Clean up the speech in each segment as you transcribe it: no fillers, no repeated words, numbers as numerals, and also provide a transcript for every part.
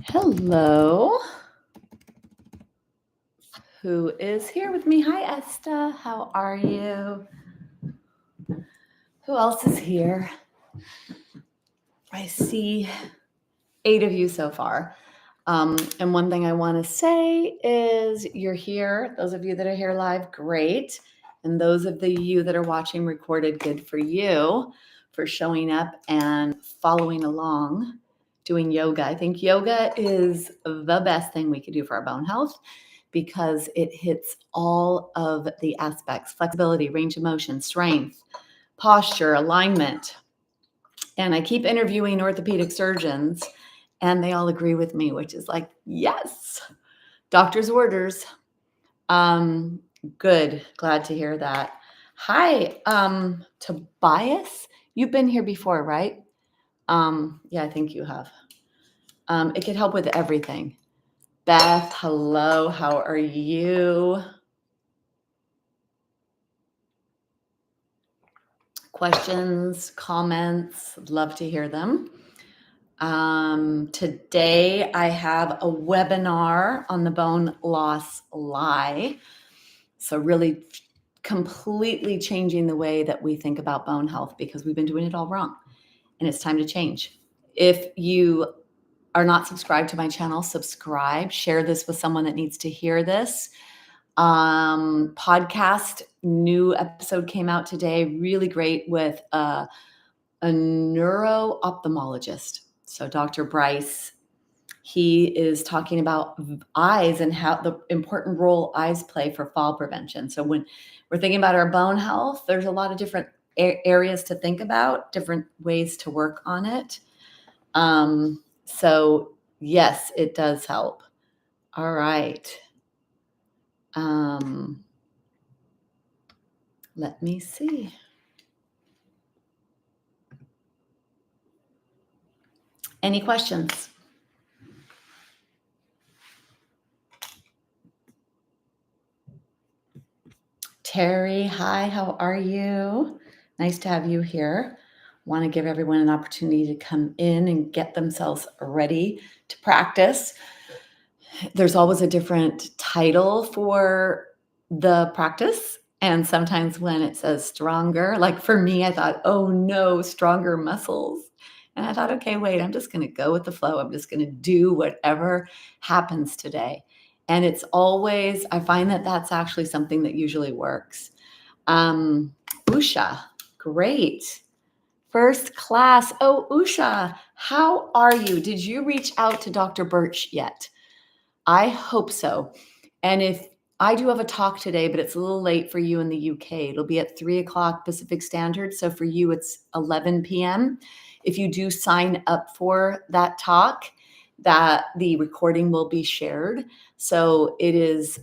Hello. Who is here with me? Hi, Esta. How are you? Who else is here? I see 8 of you so far. And one thing I want to say is you're here. Those of you that are here live, great. And those of you that are watching recorded, good for you for showing up and following along doing yoga. I think yoga is the best thing we could do for our bone health because it hits all of the aspects: flexibility, range of motion, strength, posture, alignment. And I keep interviewing orthopedic surgeons and they all agree with me, which is like, yes, doctor's orders. Good. Glad to hear that. Hi, Tobias. You've been here before, right? Yeah, I think you have. It could help with everything. Beth, hello. How are you? Questions, comments, love to hear them. Today I have a webinar on the bone loss lie. So really completely changing the way that we think about bone health because we've been doing it all wrong and it's time to change. If you are not subscribed to my channel, subscribe, share this with someone that needs to hear this. Podcast, new episode came out today, really great with a neuro-ophthalmologist. So Dr. Bryce, he is talking about eyes and how the important role eyes play for fall prevention. So when we're thinking about our bone health, there's a lot of different areas to think about, different ways to work on it. So yes, it does help. All right. Let me see. Any questions? Terry, hi, how are you? Nice to have you here. Want to give everyone an opportunity to come in and get themselves ready to practice. There's always a different title for the practice. And sometimes when it says stronger, like for me, I thought, oh no, stronger muscles. And I thought, okay, wait, I'm just going to go with the flow. I'm just going to do whatever happens today. And it's always, I find that that's actually something that usually works. Usha, great. First class. Oh, Usha, how are you? Did you reach out to Dr. Birch yet? I hope so. And if I do have a talk today, but it's a little late for you in the UK. It'll be at 3 o'clock Pacific Standard. So for you, it's 11 p.m. If you do sign up for that talk, that the recording will be shared. So it is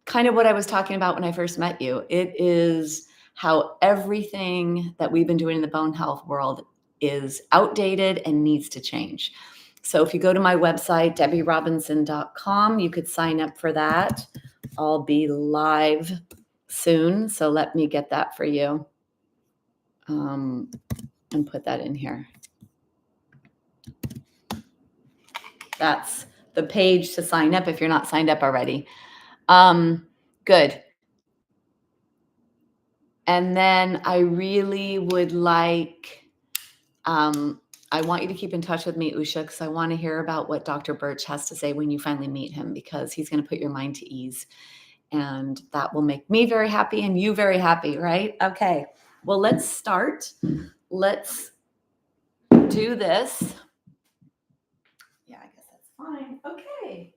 kind of what I was talking about when I first met you. It is how everything that we've been doing in the bone health world is outdated and needs to change. So if you go to my website, debbierobinson.com, you could sign up for that. I'll be live soon. So let me get that for you and put that in here. That's the page to sign up if you're not signed up already. Good. And then I really would like, I want you to keep in touch with me, Usha, because I want to hear about what Dr. Birch has to say when you finally meet him, because he's going to put your mind to ease. And that will make me very happy and you very happy, right? Okay. Well, let's start. Let's do this. Yeah, I guess that's fine. Okay.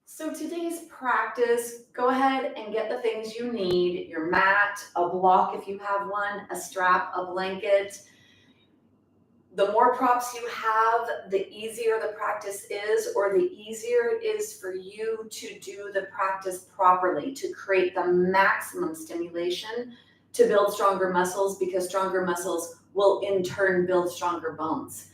So today's practice, go ahead and get the things you need: your mat, a block if you have one, a strap, a blanket. The more props you have, the easier the practice is, or the easier it is for you to do the practice properly, to create the maximum stimulation to build stronger muscles, because stronger muscles will in turn build stronger bones.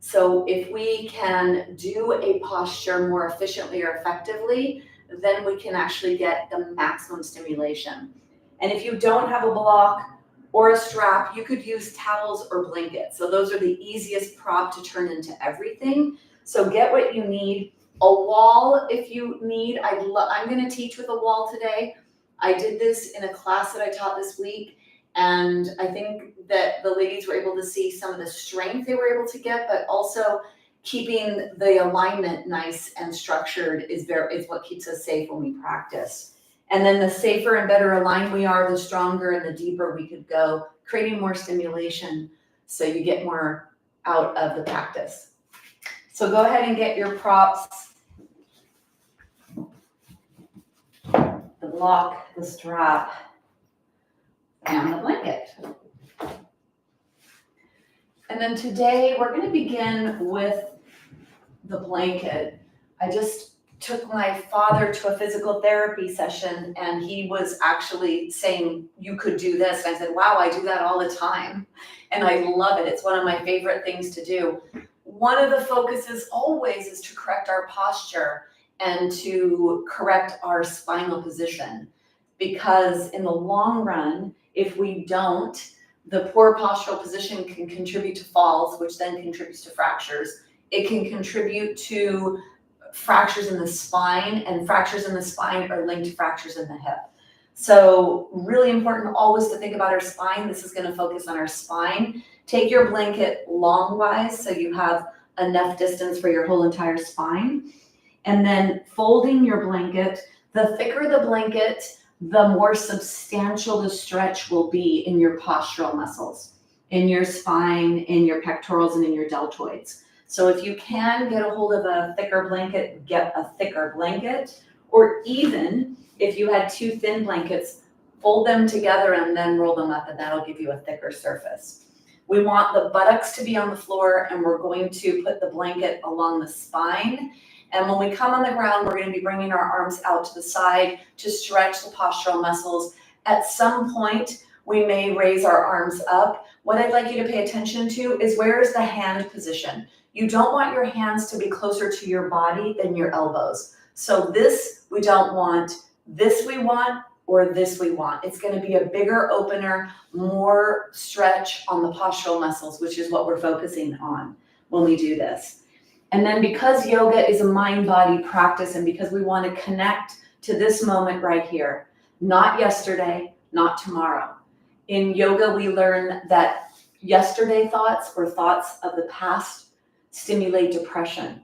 So if we can do a posture more efficiently or effectively, then we can actually get the maximum stimulation. And if you don't have a block, or a strap. You could use towels or blankets. So those are the easiest prop to turn into everything. So get what you need. A wall if you need. I'm going to teach with a wall today. I did this in a class that I taught this week, and I think that the ladies were able to see some of the strength they were able to get, but also keeping the alignment nice and structured is what keeps us safe when we practice. And then the safer and better aligned we are, the stronger and the deeper we could go, creating more stimulation so you get more out of the practice. So go ahead and get your props, the block, the strap, and the blanket. And then today we're going to begin with the blanket. I just took my father to a physical therapy session, and he was actually saying, you could do this. And I said, wow, I do that all the time. And I love it. It's one of my favorite things to do. One of the focuses always is to correct our posture and to correct our spinal position. Because in the long run, if we don't, the poor postural position can contribute to falls, which then contributes to fractures. It can contribute to fractures in the spine, and fractures in the spine are linked to fractures in the hip. So really important always to think about our spine. This is going to focus on our spine. Take your blanket longwise so you have enough distance for your whole entire spine. And then folding your blanket, the thicker the blanket, the more substantial the stretch will be in your postural muscles, in your spine, in your pectorals, and in your deltoids. So if you can get a hold of a thicker blanket, get a thicker blanket. Or even if you had two thin blankets, fold them together and then roll them up, and that'll give you a thicker surface. We want the buttocks to be on the floor, and we're going to put the blanket along the spine. And when we come on the ground, we're going to be bringing our arms out to the side to stretch the postural muscles. At some point, we may raise our arms up. What I'd like you to pay attention to is, where is the hand position? You don't want your hands to be closer to your body than your elbows. So this we don't want, this we want, or this we want. It's going to be a bigger opener, more stretch on the postural muscles, which is what we're focusing on when we do this. And then because yoga is a mind-body practice, and because we want to connect to this moment right here, not yesterday, not tomorrow. In yoga, we learn that yesterday thoughts or thoughts of the past stimulate depression.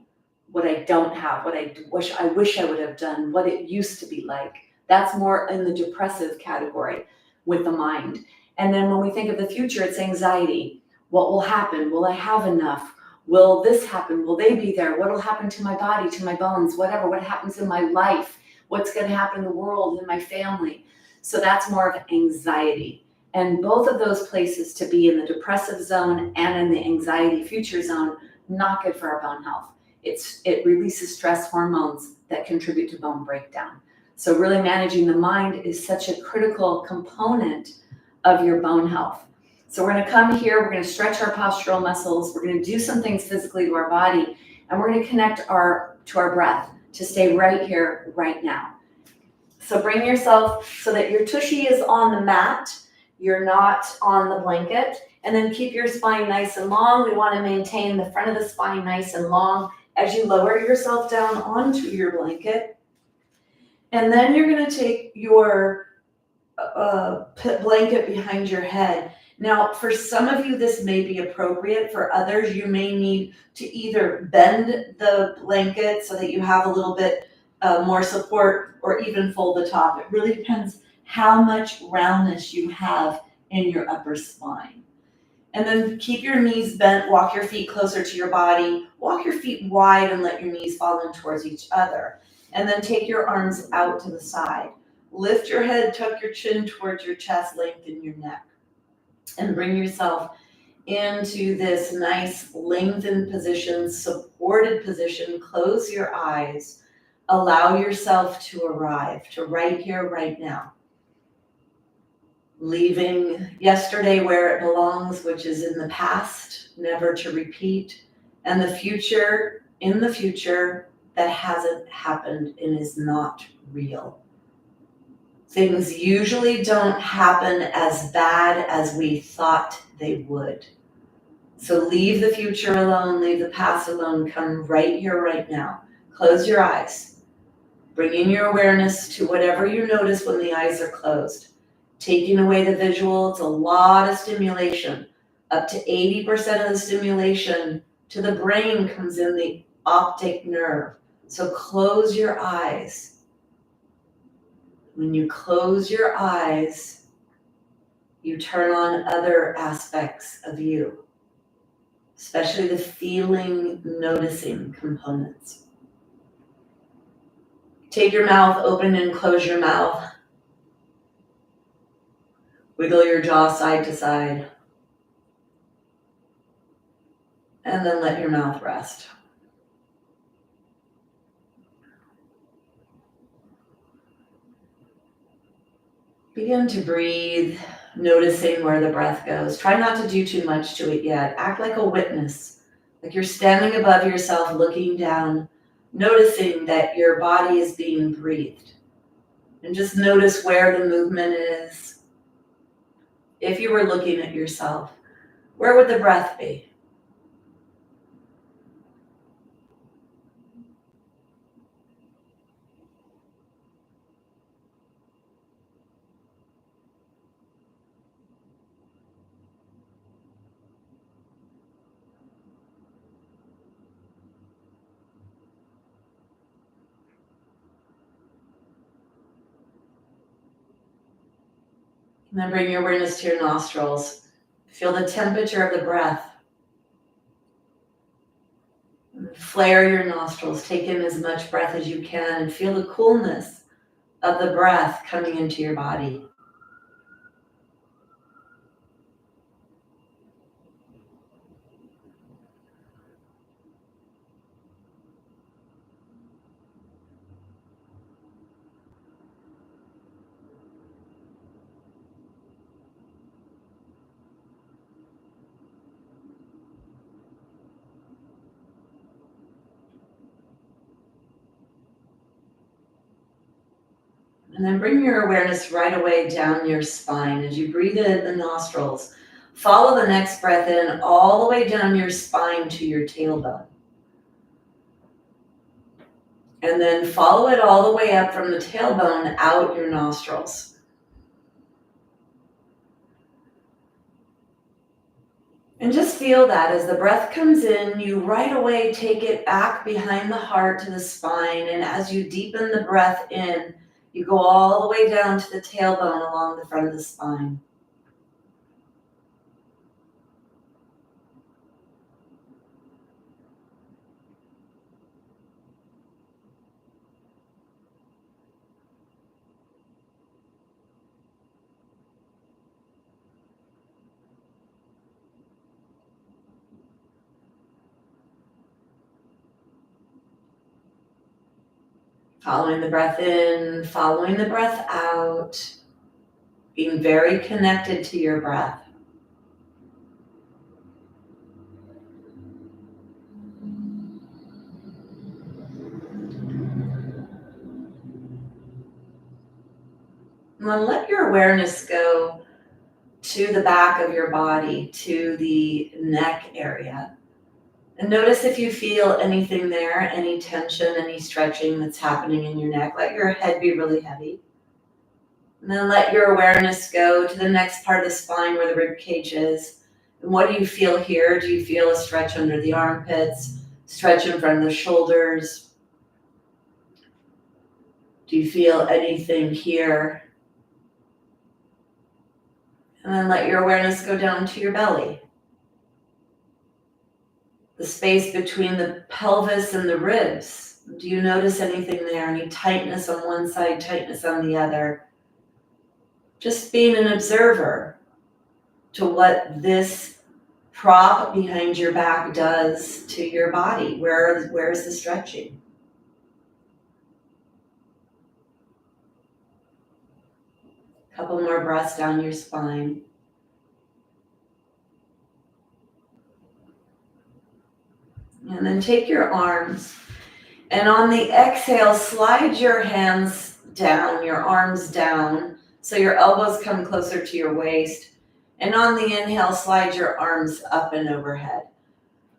What I don't have, what I wish I would have done, what it used to be like. That's more in the depressive category with the mind. And then when we think of the future, it's anxiety. What will happen? Will I have enough? Will this happen? Will they be there? What will happen to my body, to my bones, whatever? What happens in my life? What's going to happen in the world, in my family? So that's more of anxiety. And both of those places to be in the depressive zone and in the anxiety future zone, not good for our bone health. It releases stress hormones that contribute to bone breakdown. So really managing the mind is such a critical component of your bone health. So we're going to come here, we're going to stretch our postural muscles, we're going to do some things physically to our body, and we're going to connect to our breath to stay right here, right now. So bring yourself so that your tushy is on the mat, you're not on the blanket, and then keep your spine nice and long. We want to maintain the front of the spine nice and long as you lower yourself down onto your blanket. And then you're going to take your blanket behind your head. Now, for some of you, this may be appropriate. For others, you may need to either bend the blanket so that you have a little bit more support, or even fold the top. It really depends how much roundness you have in your upper spine. And then keep your knees bent, walk your feet closer to your body, walk your feet wide and let your knees fall in towards each other. And then take your arms out to the side. Lift your head, tuck your chin towards your chest, lengthen your neck. And bring yourself into this nice lengthened position, supported position. Close your eyes. Allow yourself to arrive to right here, right now. Leaving yesterday where it belongs, which is in the past, never to repeat, and the future in the future that hasn't happened and is not real. things usually don't happen as bad as we thought they would. So leave the future alone, leave the past alone, come right here, right now. Close your eyes. Bringing your awareness to whatever you notice when the eyes are closed. Taking away the visual, it's a lot of stimulation. Up to 80% of the stimulation to the brain comes in the optic nerve. So close your eyes. When you close your eyes, you turn on other aspects of you, especially the feeling, noticing components. Take your mouth open and close your mouth. Wiggle your jaw side to side. And then let your mouth rest. Begin to breathe, noticing where the breath goes. Try not to do too much to it yet. Act like a witness, like you're standing above yourself, looking down, noticing that your body is being breathed. And just notice where the movement is. If you were looking at yourself, where would the breath be? And then bring your awareness to your nostrils. Feel the temperature of the breath. Flare your nostrils. Take in as much breath as you can and feel the coolness of the breath coming into your body. And then bring your awareness right away down your spine. As you breathe in the nostrils, follow the next breath in all the way down your spine to your tailbone. And then follow it all the way up from the tailbone out your nostrils. And just feel that as the breath comes in, you right away take it back behind the heart to the spine. And as you deepen the breath in, you go all the way down to the tailbone along the front of the spine. Following the breath in, following the breath out, being very connected to your breath. And then let your awareness go to the back of your body, to the neck area. And notice if you feel anything there, any tension, any stretching that's happening in your neck. Let your head be really heavy. And then let your awareness go to the next part of the spine where the rib cage is. And what do you feel here? Do you feel a stretch under the armpits? Stretch in front of the shoulders? Do you feel anything here? And then let your awareness go down to your belly. The space between the pelvis and the ribs. Do you notice anything there? Any tightness on one side, tightness on the other? Just being an observer to what this prop behind your back does to your body. Where's the stretching? A couple more breaths down your spine. And then take your arms and on the exhale, slide your hands down, your arms down. So your elbows come closer to your waist. And on the inhale, slide your arms up and overhead.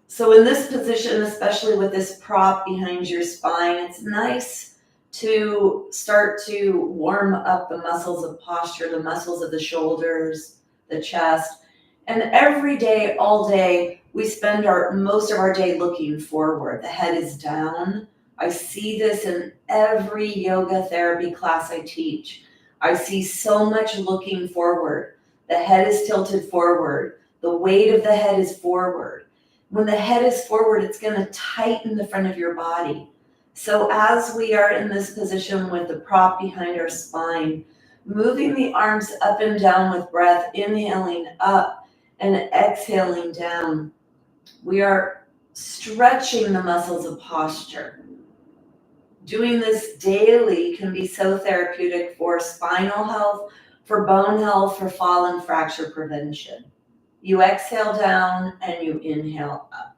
So in this position, especially with this prop behind your spine, it's nice to start to warm up the muscles of posture, the muscles of the shoulders, the chest. And every day, all day, we spend most of our day looking forward. The head is down. I see this in every yoga therapy class I teach. I see so much looking forward. The head is tilted forward. The weight of the head is forward. When the head is forward, it's going to tighten the front of your body. So as we are in this position with the prop behind our spine, moving the arms up and down with breath, inhaling up and exhaling down, we are stretching the muscles of posture. Doing this daily can be so therapeutic for spinal health, for bone health, for fall and fracture prevention. You exhale down and you inhale up.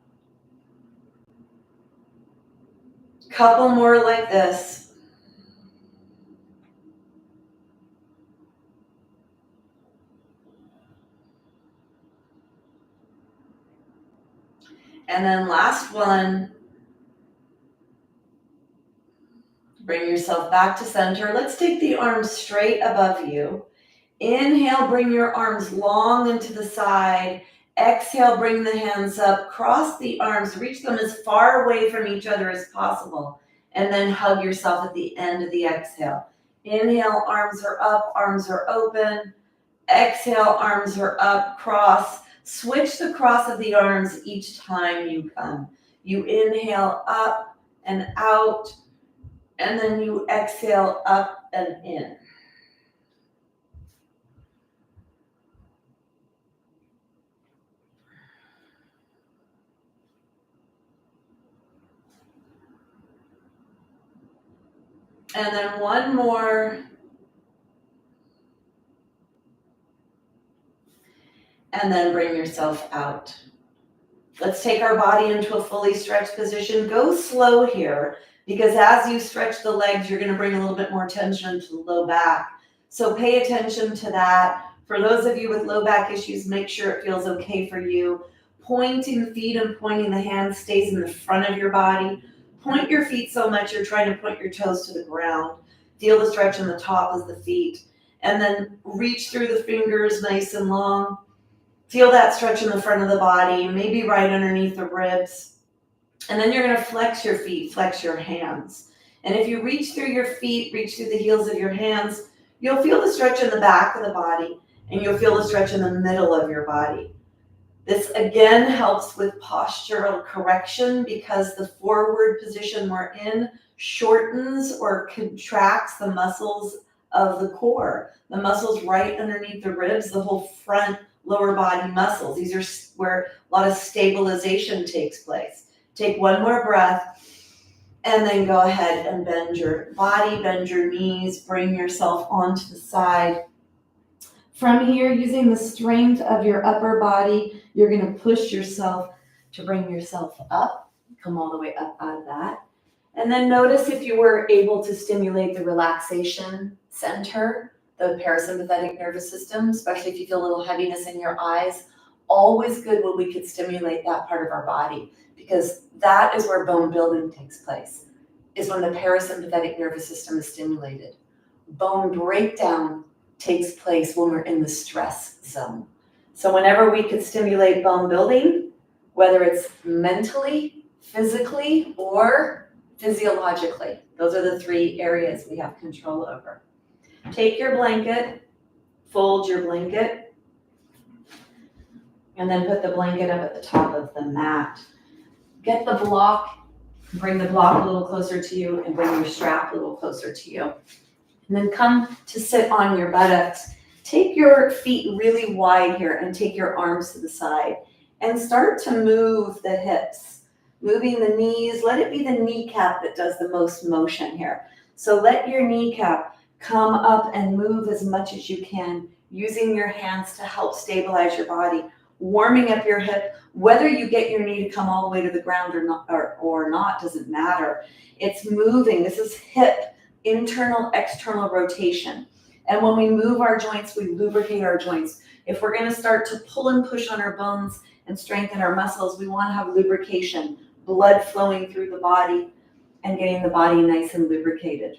Couple more like this. And then last one. Bring yourself back to center. Let's take the arms straight above you. Inhale, bring your arms long into the side. Exhale, bring the hands up. Cross the arms. Reach them as far away from each other as possible. And then hug yourself at the end of the exhale. Inhale, arms are up, arms are open. Exhale, arms are up, cross. Switch the cross of the arms each time you come. You inhale up and out, and then you exhale up and in. And then one more. And then bring yourself out. Let's take our body into a fully stretched position. Go slow here, because as you stretch the legs, you're going to bring a little bit more tension to the low back. So pay attention to that. For those of you with low back issues, make sure it feels okay for you. Pointing the feet and pointing the hands stays in the front of your body. Point your feet so much you're trying to point your toes to the ground. Feel the stretch in the top of the feet. And then reach through the fingers nice and long. Feel that stretch in the front of the body, maybe right underneath the ribs. And then you're going to flex your feet, flex your hands. And if you reach through your feet, reach through the heels of your hands, you'll feel the stretch in the back of the body, and you'll feel the stretch in the middle of your body. This again helps with postural correction, because the forward position we're in shortens or contracts the muscles of the core, the muscles right underneath the ribs, the whole front lower body muscles. These are where a lot of stabilization takes place. Take one more breath, and then go ahead and bend your body, bend your knees, bring yourself onto the side. From here, using the strength of your upper body, you're going to push yourself to bring yourself up. Come all the way up out of that. And then notice if you were able to stimulate the relaxation center, the parasympathetic nervous system, especially if you feel a little heaviness in your eyes. Always good when we could stimulate that part of our body, because that is where bone building takes place, is when the parasympathetic nervous system is stimulated. Bone breakdown takes place when we're in the stress zone. So whenever we could stimulate bone building, whether it's mentally, physically, or physiologically, those are the three areas we have control over. Take your blanket, fold your blanket, and then put the blanket up at the top of the mat. Get the block, bring the block a little closer to you, and bring your strap a little closer to you. And then come to sit on your buttocks. Take your feet really wide here and take your arms to the side and start to move the hips, moving the knees. Let it be the kneecap that does the most motion here. So let your kneecap come up and move as much as you can, using your hands to help stabilize your body, warming up your hip. Whether you get your knee to come all the way to the ground or not doesn't matter. It's moving. This is hip internal, external rotation. And when we move our joints, we lubricate our joints. If we're gonna start to pull and push on our bones and strengthen our muscles, we wanna have lubrication, blood flowing through the body and getting the body nice and lubricated.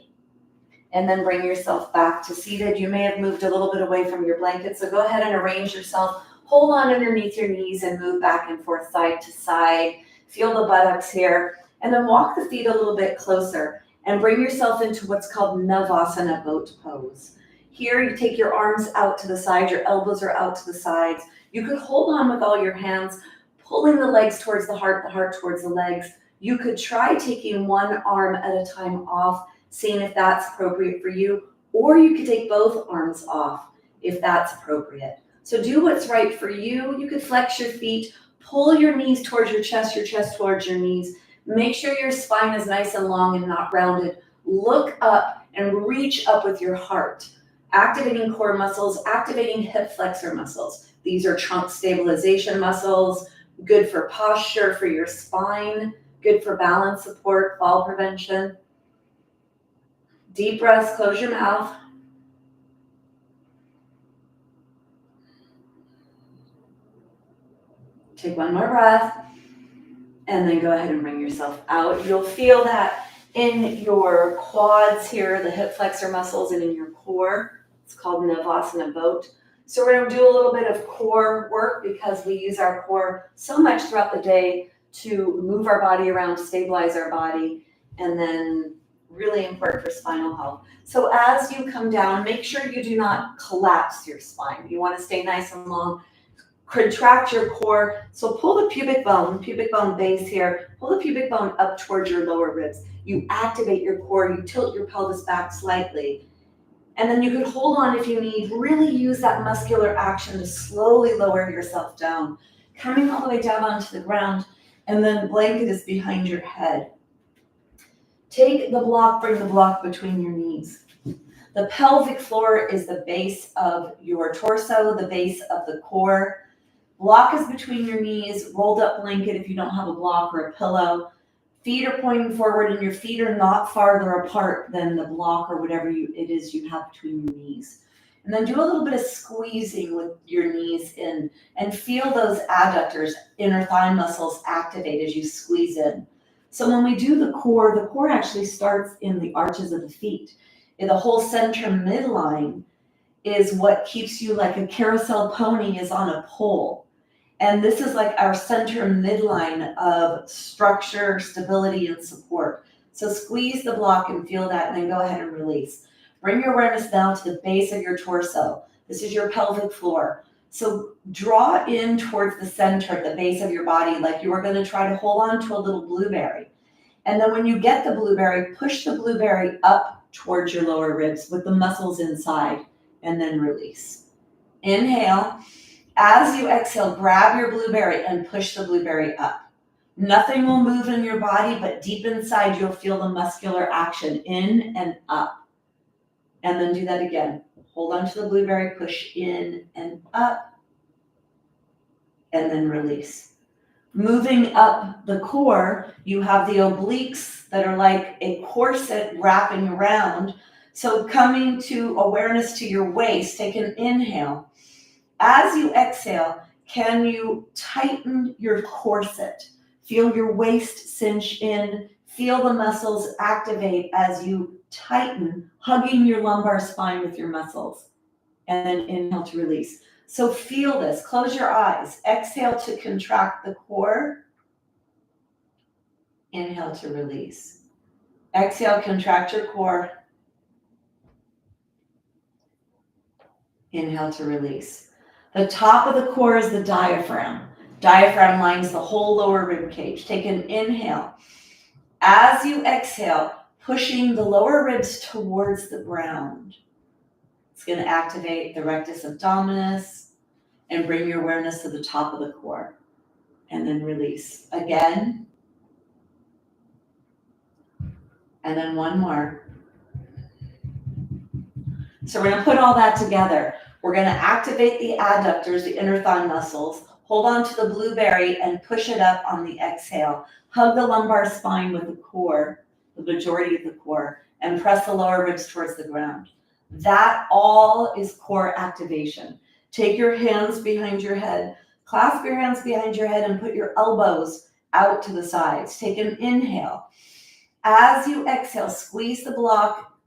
And then bring yourself back to seated. You may have moved a little bit away from your blanket, so go ahead and arrange yourself. Hold on underneath your knees and move back and forth, side to side. Feel the buttocks here. And then walk the feet a little bit closer and bring yourself into what's called Navasana boat pose. Here you take your arms out to the side, your elbows are out to the sides. You could hold on with all your hands, pulling the legs towards the heart towards the legs. You could try taking one arm at a time off, seeing if that's appropriate for you, or you could take both arms off if that's appropriate. So do what's right for you. You could flex your feet, pull your knees towards your chest towards your knees. Make sure your spine is nice and long and not rounded. Look up and reach up with your heart. Activating core muscles, activating hip flexor muscles. These are trunk stabilization muscles, good for posture, for your spine, good for balance support, fall prevention. Deep breaths, close your mouth. Take one more breath, and then go ahead and bring yourself out. You'll feel that in your quads here, the hip flexor muscles, and in your core. It's called Navasana boat. So we're gonna do a little bit of core work because we use our core so much throughout the day to move our body around, stabilize our body, and then really important for spinal health. So as you come down, make sure you do not collapse your spine. You wanna stay nice and long. Contract your core. So pull the pubic bone base here. Pull the pubic bone up towards your lower ribs. You activate your core. You tilt your pelvis back slightly. And then you could hold on if you need. Really use that muscular action to slowly lower yourself down. Coming all the way down onto the ground. And then blanket is behind your head. Take the block, bring the block between your knees. The pelvic floor is the base of your torso, the base of the core. Block is between your knees, rolled up blanket if you don't have a block or a pillow. Feet are pointing forward and your feet are not farther apart than the block or whatever it is you have between your knees. And then do a little bit of squeezing with your knees in and feel those adductors, inner thigh muscles activate as you squeeze in. So when we do the core actually starts in the arches of the feet. The whole center midline is what keeps you like a carousel pony is on a pole. And this is like our center midline of structure, stability, and support. So squeeze the block and feel that, and then go ahead and release. Bring your awareness down to the base of your torso. This is your pelvic floor. So draw in towards the center, the base of your body, like you are going to try to hold on to a little blueberry. And then when you get the blueberry, push the blueberry up towards your lower ribs with the muscles inside, and then release. Inhale. As you exhale, grab your blueberry and push the blueberry up. Nothing will move in your body, but deep inside you'll feel the muscular action in and up. And then do that again. Hold on to the blueberry, push in and up, and then release. Moving up the core, you have the obliques that are like a corset wrapping around. So coming to awareness to your waist, take an inhale. As you exhale, can you tighten your corset? Feel your waist cinch in. Feel the muscles activate as you tighten, hugging your lumbar spine with your muscles. And then inhale to release. So feel this. Close your eyes. Exhale to contract the core. Inhale to release. Exhale, contract your core. Inhale to release. The top of the core is the diaphragm. Diaphragm lines the whole lower rib cage. Take an inhale. As you exhale, pushing the lower ribs towards the ground. It's going to activate the rectus abdominis and bring your awareness to the top of the core. And then release. Again. And then one more. So we're going to put all that together. We're going to activate the adductors, the inner thigh muscles. Hold on to the blueberry and push it up on the exhale. Hug the lumbar spine with the core, the majority of the core, and press the lower ribs towards the ground. That all is core activation. Take your hands behind your head, clasp your hands behind your head and put your elbows out to the sides. Take an inhale. As you exhale, squeeze the block,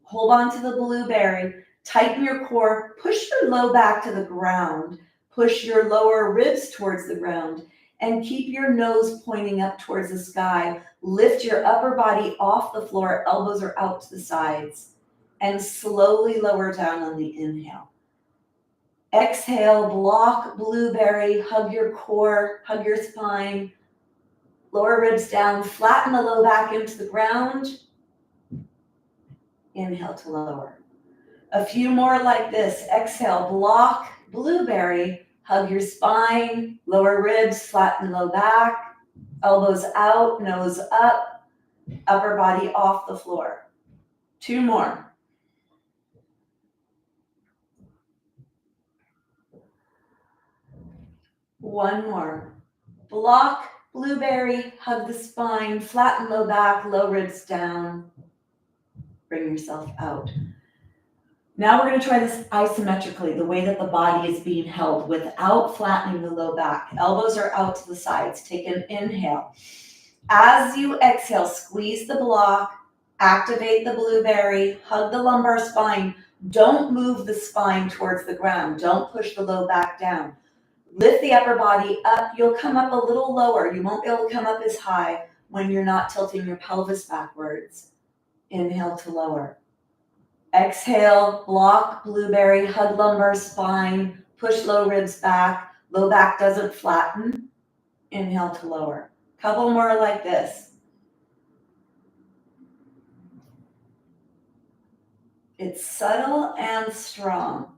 hold on to the blueberry, tighten your core, push your low back to the ground, push your lower ribs towards the ground, and keep your nose pointing up towards the sky. Lift your upper body off the floor, elbows are out to the sides, and slowly lower down on the inhale. Exhale, block, blueberry, hug your core, hug your spine, lower ribs down, flatten the low back into the ground. Inhale to lower. A few more like this. Exhale, block, blueberry, hug your spine, lower ribs, flatten low back, elbows out, nose up, upper body off the floor. 2 more. One more. Block, blueberry, hug the spine, flatten low back, low ribs down. Bring yourself out. Now we're going to try this isometrically, the way that the body is being held without flattening the low back. Elbows are out to the sides. Take an inhale. As you exhale, squeeze the block, activate the blueberry, hug the lumbar spine. Don't move the spine towards the ground. Don't push the low back down. Lift the upper body up. You'll come up a little lower. You won't be able to come up as high when you're not tilting your pelvis backwards. Inhale to lower. Exhale, block, blueberry, hug lumbar spine, push low ribs back. Low back doesn't flatten. Inhale to lower. Couple more like this. It's subtle and strong.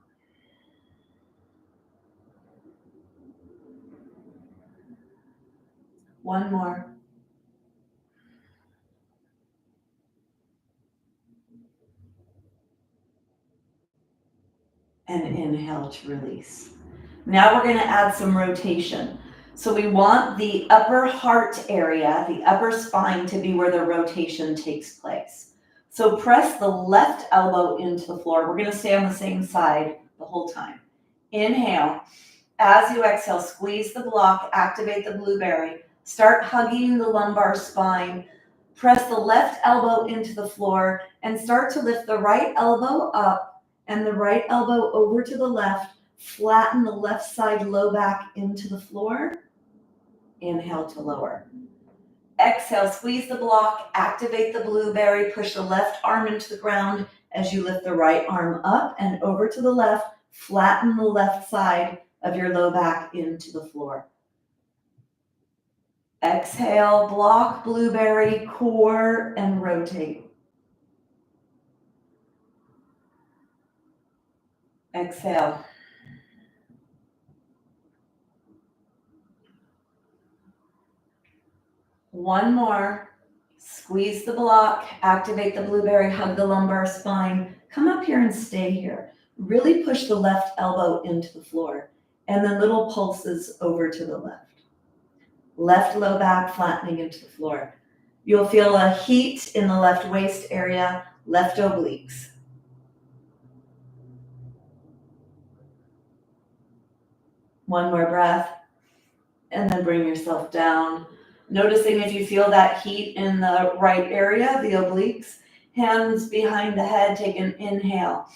One more. And inhale to release. Now we're going to add some rotation. So we want the upper heart area, the upper spine, to be where the rotation takes place. So press the left elbow into the floor. We're going to stay on the same side the whole time. Inhale. As you exhale, squeeze the block, activate the blueberry. Start hugging the lumbar spine. Press the left elbow into the floor and start to lift the right elbow up and the right elbow over to the left. Flatten the left side low back into the floor. Inhale to lower. Exhale, squeeze the block, activate the blueberry, push the left arm into the ground as you lift the right arm up and over to the left. Flatten the left side of your low back into the floor. Exhale, block, blueberry, core, and rotate. Exhale. One more. Squeeze the block, activate the blueberry, hug the lumbar spine. Come up here and stay here. Really push the left elbow into the floor and then little pulses over to the left. Left low back flattening into the floor. You'll feel a heat in the left waist area, left obliques. One more breath, and then bring yourself down. Noticing if you feel that heat in the right area, the obliques. Hands behind the head, take an inhale.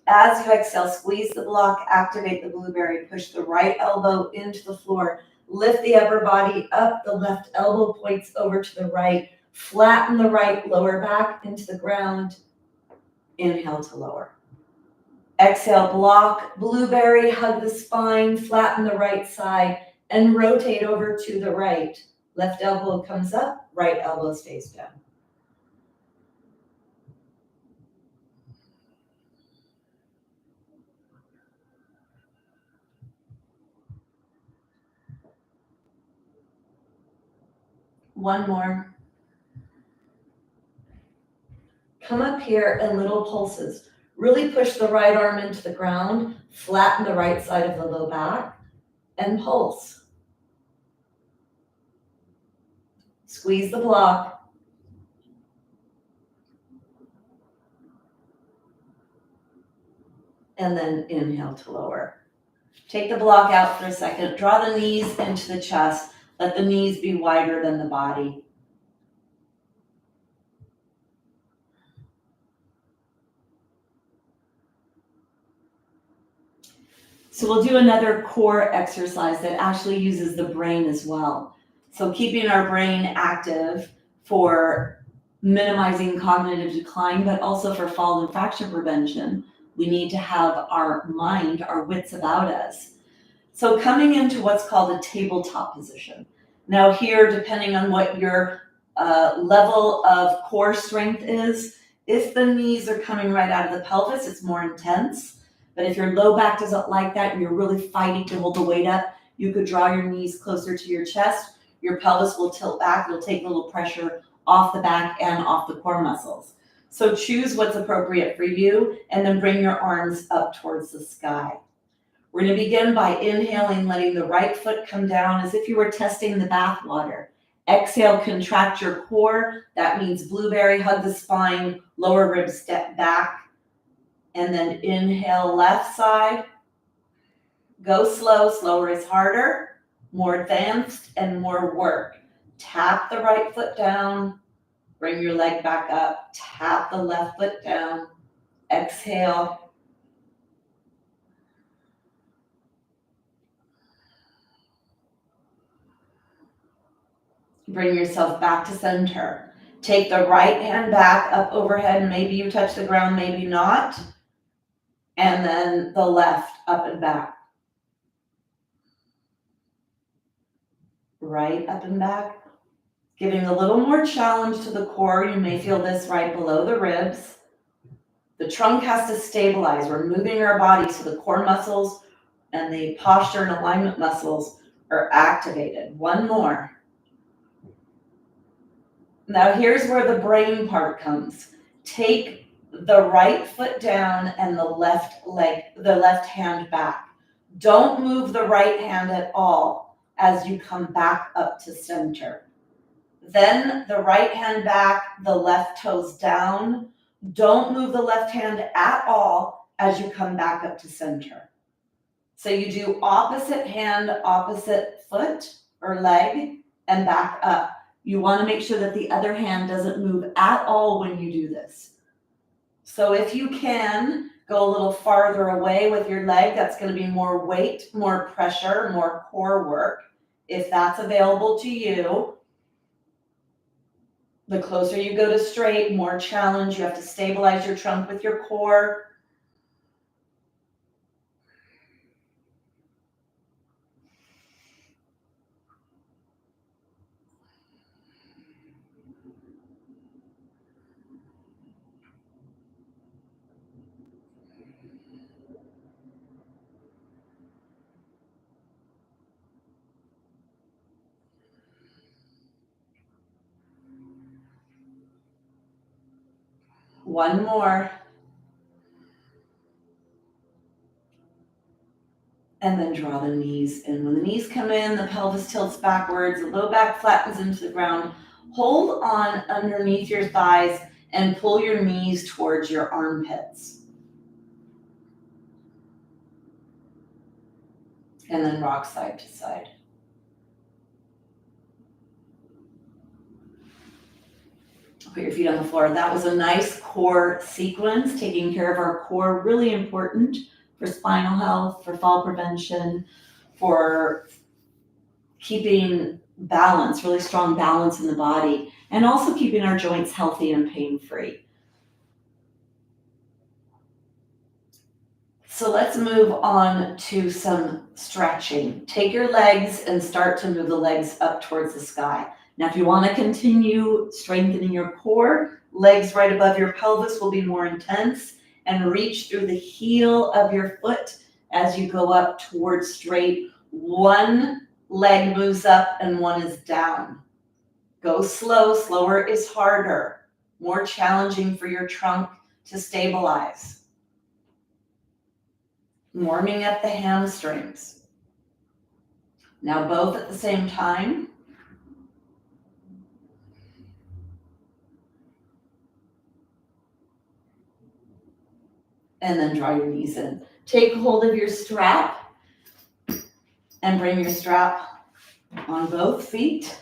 As you exhale, squeeze the block, activate the blueberry, push the right elbow into the floor. Lift the upper body up, the left elbow points over to the right. Flatten the right lower back into the ground. Inhale to lower. Exhale, block, blueberry, hug the spine, flatten the right side, and rotate over to the right. Left elbow comes up, right elbow stays down. One more. Come up here and little pulses. Really push the right arm into the ground, flatten the right side of the low back, and pulse. Squeeze the block. and then inhale to lower. Take the block out for a second. Draw the knees into the chest. Let the knees be wider than the body. So we'll do another core exercise that actually uses the brain as well. So keeping our brain active for minimizing cognitive decline, but also for fall and fracture prevention, we need to have our mind, our wits about us. So coming into what's called a tabletop position. Now here, depending on what your level of core strength is, if the knees are coming right out of the pelvis, it's more intense. But if your low back doesn't like that and you're really fighting to hold the weight up, you could draw your knees closer to your chest. Your pelvis will tilt back. You'll take a little pressure off the back and off the core muscles. So choose what's appropriate for you and then bring your arms up towards the sky. We're going to begin by inhaling, letting the right foot come down as if you were testing the bath water. Exhale, contract your core. That means blueberry, hug the spine, lower ribs step back. And then inhale, left side. Go slow, slower is harder, more advanced and more work. Tap the right foot down, bring your leg back up, tap the left foot down, exhale. Bring yourself back to center. Take the right hand back up overhead. Maybe you touch the ground, maybe not. And then the left up and back. Right up and back. Giving a little more challenge to the core. You may feel this right below the ribs. The trunk has to stabilize. We're moving our body so the core muscles and the posture and alignment muscles are activated. One more. Now here's where the brain part comes. Take the right foot down and the left hand back. Don't move the right hand at all as you come back up to center. Then the right hand back, the left toes down. Don't move the left hand at all as you come back up to center. So you do opposite hand, opposite foot or leg, and back up. You want to make sure that the other hand doesn't move at all when you do this. So if you can, go a little farther away with your leg. That's going to be more weight, more pressure, more core work. If that's available to you, the closer you go to straight, more challenge. You have to stabilize your trunk with your core. One more. And then draw the knees in. When the knees come in, the pelvis tilts backwards, the low back flattens into the ground. Hold on underneath your thighs and pull your knees towards your armpits. And then rock side to side. Put your feet on the floor. That was a nice core sequence. Taking care of our core, really important for spinal health, for fall prevention, for keeping balance, really strong balance in the body, and also keeping our joints healthy and pain-free. So let's move on to some stretching. Take your legs and start to move the legs up towards the sky. Now, if you want to continue strengthening your core, legs right above your pelvis will be more intense, and reach through the heel of your foot as you go up towards straight. One leg moves up and one is down. Go slow. Slower is harder, more challenging for your trunk to stabilize. Warming up the hamstrings. Now both at the same time. And then draw your knees in. Take hold of your strap and bring your strap on both feet.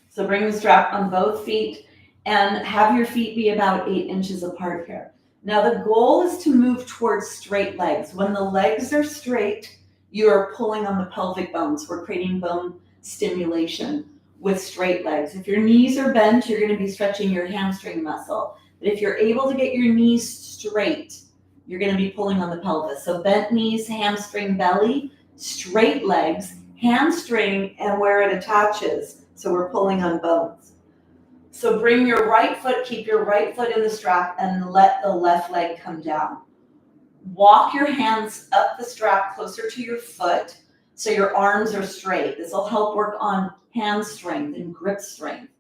So bring the strap on both feet and have your feet be about 8 inches apart here. Now the goal is to move towards straight legs. When the legs are straight, you're pulling on the pelvic bones. We're creating bone stimulation with straight legs. If your knees are bent, you're going to be stretching your hamstring muscle. But if you're able to get your knees straight, you're going to be pulling on the pelvis. So bent knees, hamstring, belly, straight legs, hamstring, and where it attaches. So we're pulling on bones. So bring your right foot, keep your right foot in the strap, and let the left leg come down. Walk your hands up the strap closer to your foot so your arms are straight. This will help work on hand strength and grip strength.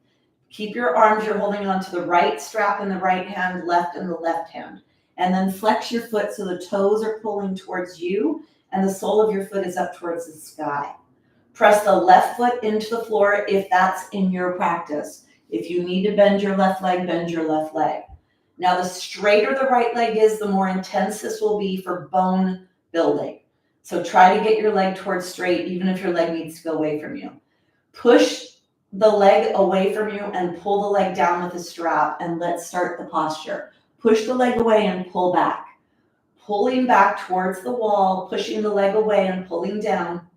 Keep your arms, you're holding on to the right strap in the right hand, left in the left hand. And then flex your foot so the toes are pulling towards you and the sole of your foot is up towards the sky. Press the left foot into the floor if that's in your practice. If you need to bend your left leg, bend your left leg. Now, the straighter the right leg is, the more intense this will be for bone building. So try to get your leg towards straight, even if your leg needs to go away from you. Push the leg away from you and pull the leg down with the strap, and let's start the posture. Push the leg away and pull back. Pulling back towards the wall, pushing the leg away and pulling down.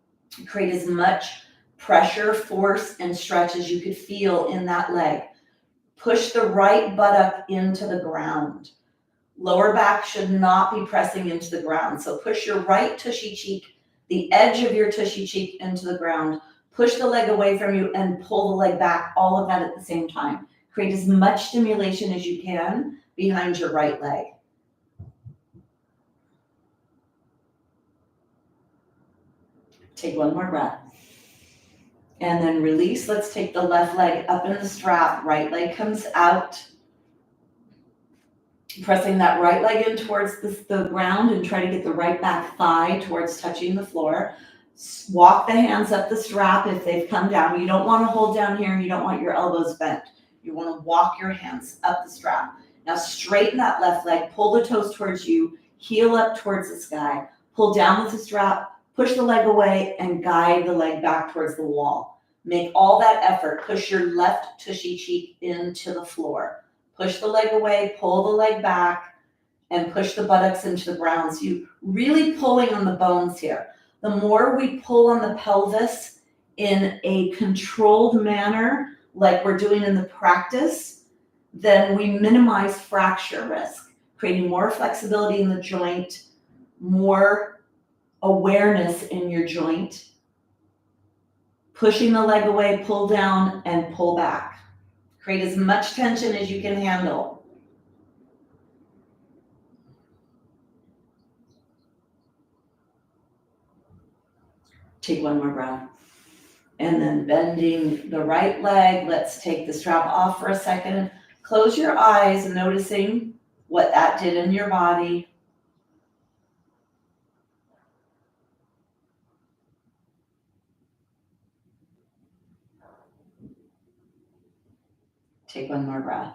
Create as much pressure, force, and stretch as you could feel in that leg. Push the right buttock into the ground. Lower back should not be pressing into the ground. So push your right tushy cheek, the edge of your tushy cheek into the ground. Push the leg away from you and pull the leg back, all of that at the same time. Create as much stimulation as you can behind your right leg. Take one more breath. And then release. Let's take the left leg up in the strap. Right leg comes out. Pressing that right leg in towards the ground and try to get the right back thigh towards touching the floor. Walk the hands up the strap if they've come down. You don't want to hold down here and you don't want your elbows bent. You want to walk your hands up the strap. Now straighten that left leg. Pull the toes towards you. Heel up towards the sky. Pull down with the strap. Push the leg away and guide the leg back towards the wall. Make all that effort. Push your left tushy cheek into the floor. Push the leg away, pull the leg back, and push the buttocks into the ground. So you really pulling on the bones here. The more we pull on the pelvis in a controlled manner, like we're doing in the practice, then we minimize fracture risk, creating more flexibility in the joint, more awareness in your joint. Pushing the leg away, pull down, and pull back. Create as much tension as you can handle. Take one more breath. And then bending the right leg. Let's take the strap off for a second. Close your eyes, noticing what that did in your body. Take one more breath.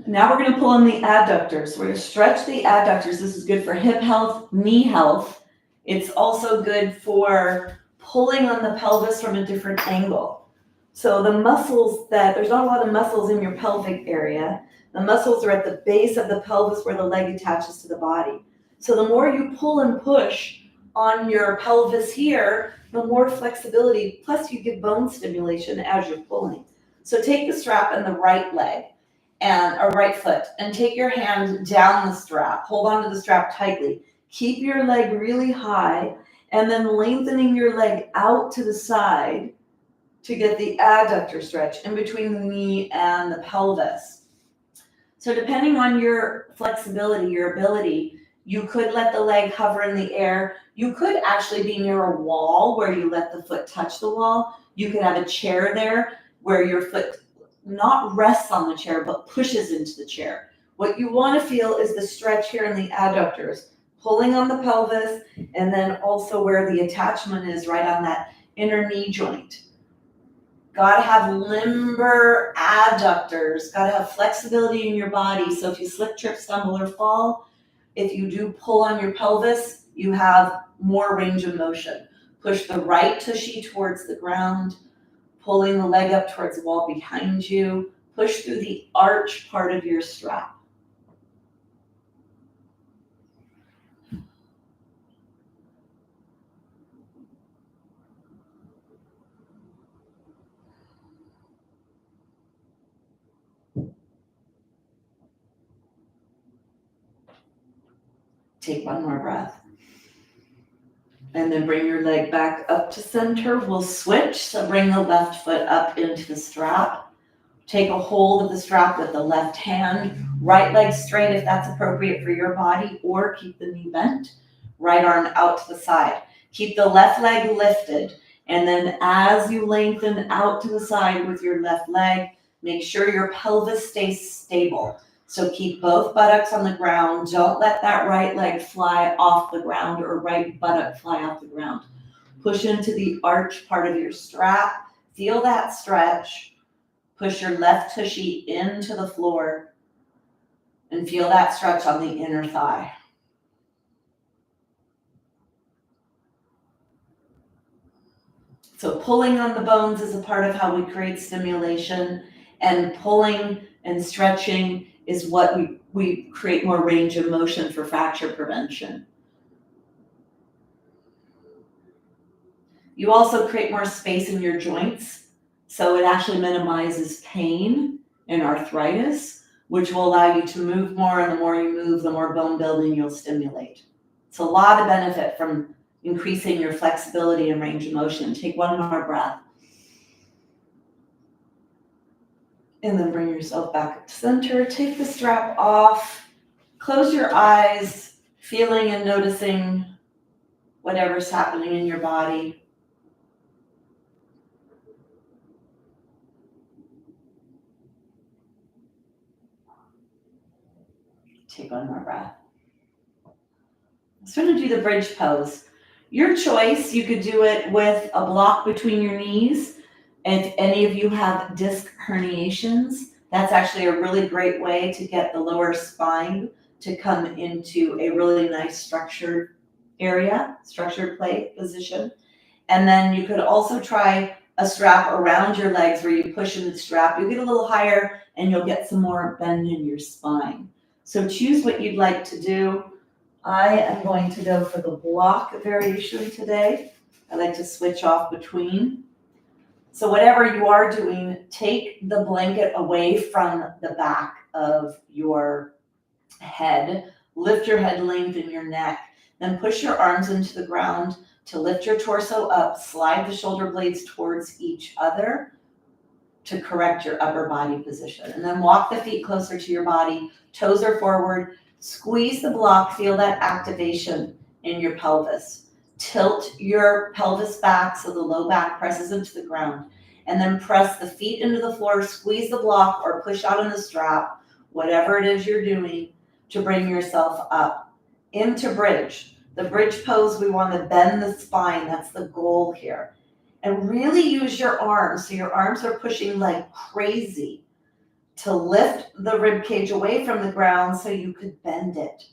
Now we're going to pull on the adductors. We're going to stretch the adductors. This is good for hip health, knee health. It's also good for pulling on the pelvis from a different angle. So the muscles there's not a lot of muscles in your pelvic area. The muscles are at the base of the pelvis where the leg attaches to the body. So the more you pull and push on your pelvis here, the more flexibility, plus you get bone stimulation as you're pulling. So take the strap in the right leg or right foot and take your hand down the strap. Hold on to the strap tightly. Keep your leg really high and then lengthening your leg out to the side to get the adductor stretch in between the knee and the pelvis. So depending on your flexibility, your ability, you could let the leg hover in the air. You could actually be near a wall where you let the foot touch the wall. You could have a chair there where your foot not rests on the chair, but pushes into the chair. What you want to feel is the stretch here in the adductors, pulling on the pelvis, and then also where the attachment is right on that inner knee joint. Got to have limber adductors, got to have flexibility in your body. So if you slip, trip, stumble, or fall, If you do pull on your pelvis, you have more range of motion. Push the right tushy towards the ground, pulling the leg up towards the wall behind you. Push through the arch part of your strap. Take one more breath. And then bring your leg back up to center. We'll switch. So bring the left foot up into the strap. Take a hold of the strap with the left hand. Right leg straight if that's appropriate for your body, or keep the knee bent. Right arm out to the side. Keep the left leg lifted. And then as you lengthen out to the side with your left leg, make sure your pelvis stays stable. So keep both buttocks on the ground. Don't let that right leg fly off the ground or right buttock fly off the ground. Push into the arch part of your strap. Feel that stretch. Push your left tushy into the floor and feel that stretch on the inner thigh. So pulling on the bones is a part of how we create stimulation, and pulling and stretching is what we create more range of motion for fracture prevention. You also create more space in your joints, so it actually minimizes pain and arthritis, which will allow you to move more, and the more you move, the more bone building you'll stimulate. It's a lot of benefit from increasing your flexibility and range of motion. Take one more breath. And then bring yourself back up to center. Take the strap off. Close your eyes, feeling and noticing whatever's happening in your body. Take one more breath. So we're going to do the bridge pose. Your choice, you could do it with a block between your knees. If any of you have disc herniations, that's actually a really great way to get the lower spine to come into a really nice structured area, structured play position. And then you could also try a strap around your legs where you push in the strap. You'll get a little higher and you'll get some more bend in your spine. So choose what you'd like to do. I am going to go for the block variation today. I like to switch off between. So whatever you are doing, take the blanket away from the back of your head. Lift your head, lengthen your neck. Then push your arms into the ground to lift your torso up. Slide the shoulder blades towards each other to correct your upper body position. And then walk the feet closer to your body. Toes are forward. Squeeze the block. Feel that activation in your pelvis. Tilt your pelvis back so the low back presses into the ground. And then press the feet into the floor. Squeeze the block or push out on the strap, whatever it is you're doing, to bring yourself up into bridge. The bridge pose, we want to bend the spine. That's the goal here. And really use your arms. So your arms are pushing like crazy to lift the rib cage away from the ground so you could bend it.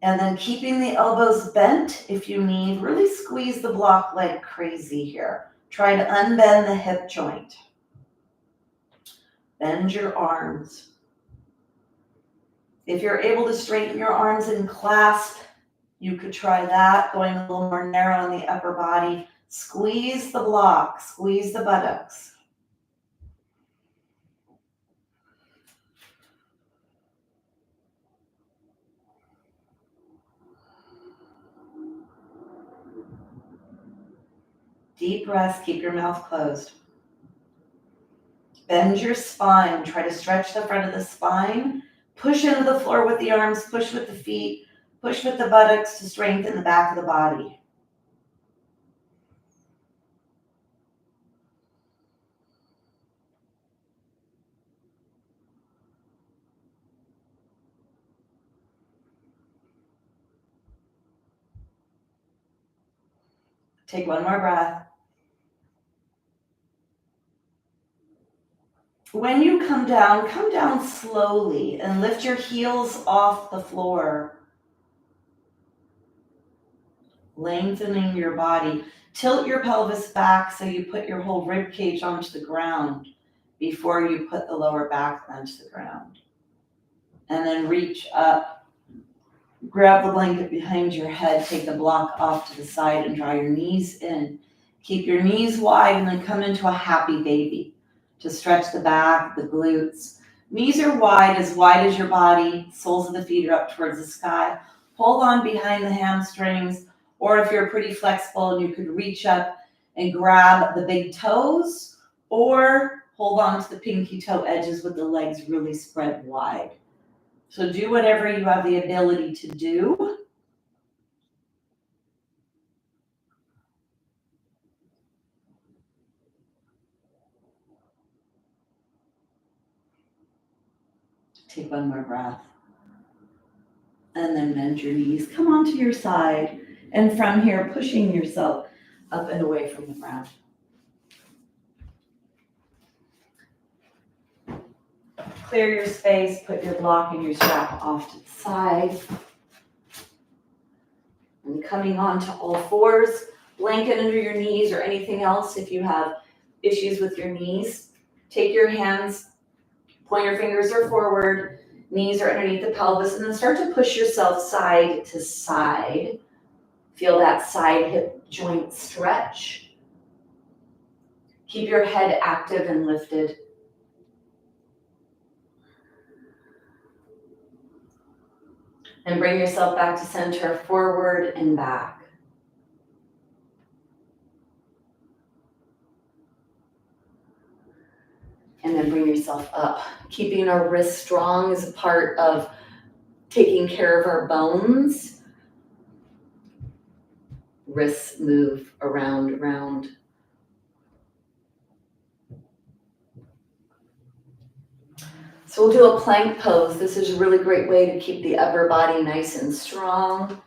And then keeping the elbows bent if you need. Really squeeze the block like crazy here. Try to unbend the hip joint. Bend your arms. If you're able to straighten your arms and clasp, you could try that, going a little more narrow on the upper body. Squeeze the block, squeeze the buttocks. Deep breaths, keep your mouth closed. Bend your spine, try to stretch the front of the spine. Push into the floor with the arms, push with the feet, push with the buttocks to strengthen the back of the body. Take one more breath. When you come down slowly and lift your heels off the floor, lengthening your body. Tilt your pelvis back so you put your whole rib cage onto the ground before you put the lower back onto the ground. And then reach up, grab the blanket behind your head, take the block off to the side and draw your knees in. Keep your knees wide and then come into a happy baby to stretch the back, the glutes. Knees are wide as your body. Soles of the feet are up towards the sky. Hold on behind the hamstrings, or if you're pretty flexible and you could reach up and grab the big toes, or hold on to the pinky toe edges with the legs really spread wide. So do whatever you have the ability to do. Take one more breath. And then bend your knees. Come onto your side. And from here, pushing yourself up and away from the ground. Clear your space. Put your block and your strap off to the side. And coming onto all fours. Blanket under your knees or anything else if you have issues with your knees. Take your hands, pointer fingers are forward, knees are underneath the pelvis, and then start to push yourself side to side. Feel that side hip joint stretch. Keep your head active and lifted. And bring yourself back to center, forward and back. And then bring yourself up. Keeping our wrists strong is a part of taking care of our bones. Wrists move around. So we'll do a plank pose. This is a really great way to keep the upper body nice and strong.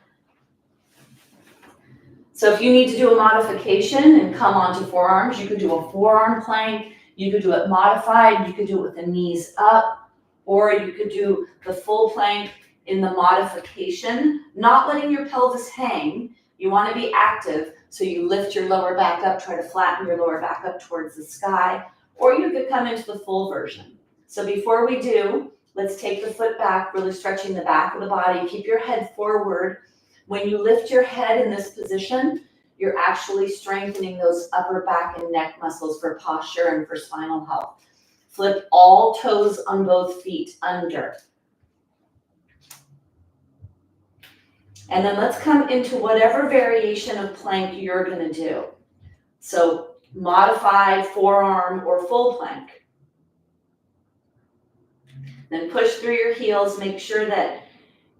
So if you need to do a modification and come onto forearms, you could do a forearm plank. You could do it modified. You could do it with the knees up, or you could do the full plank in the modification, not letting your pelvis hang. You want to be active, so you lift your lower back up, try to flatten your lower back up towards the sky, or you could come into the full version. So before we do, let's take the foot back, really stretching the back of the body. Keep your head forward. When you lift your head in this position, you're actually strengthening those upper back and neck muscles for posture and for spinal health. Flip all toes on both feet under. And then let's come into whatever variation of plank you're going to do. So modified, forearm, or full plank. Then push through your heels. Make sure that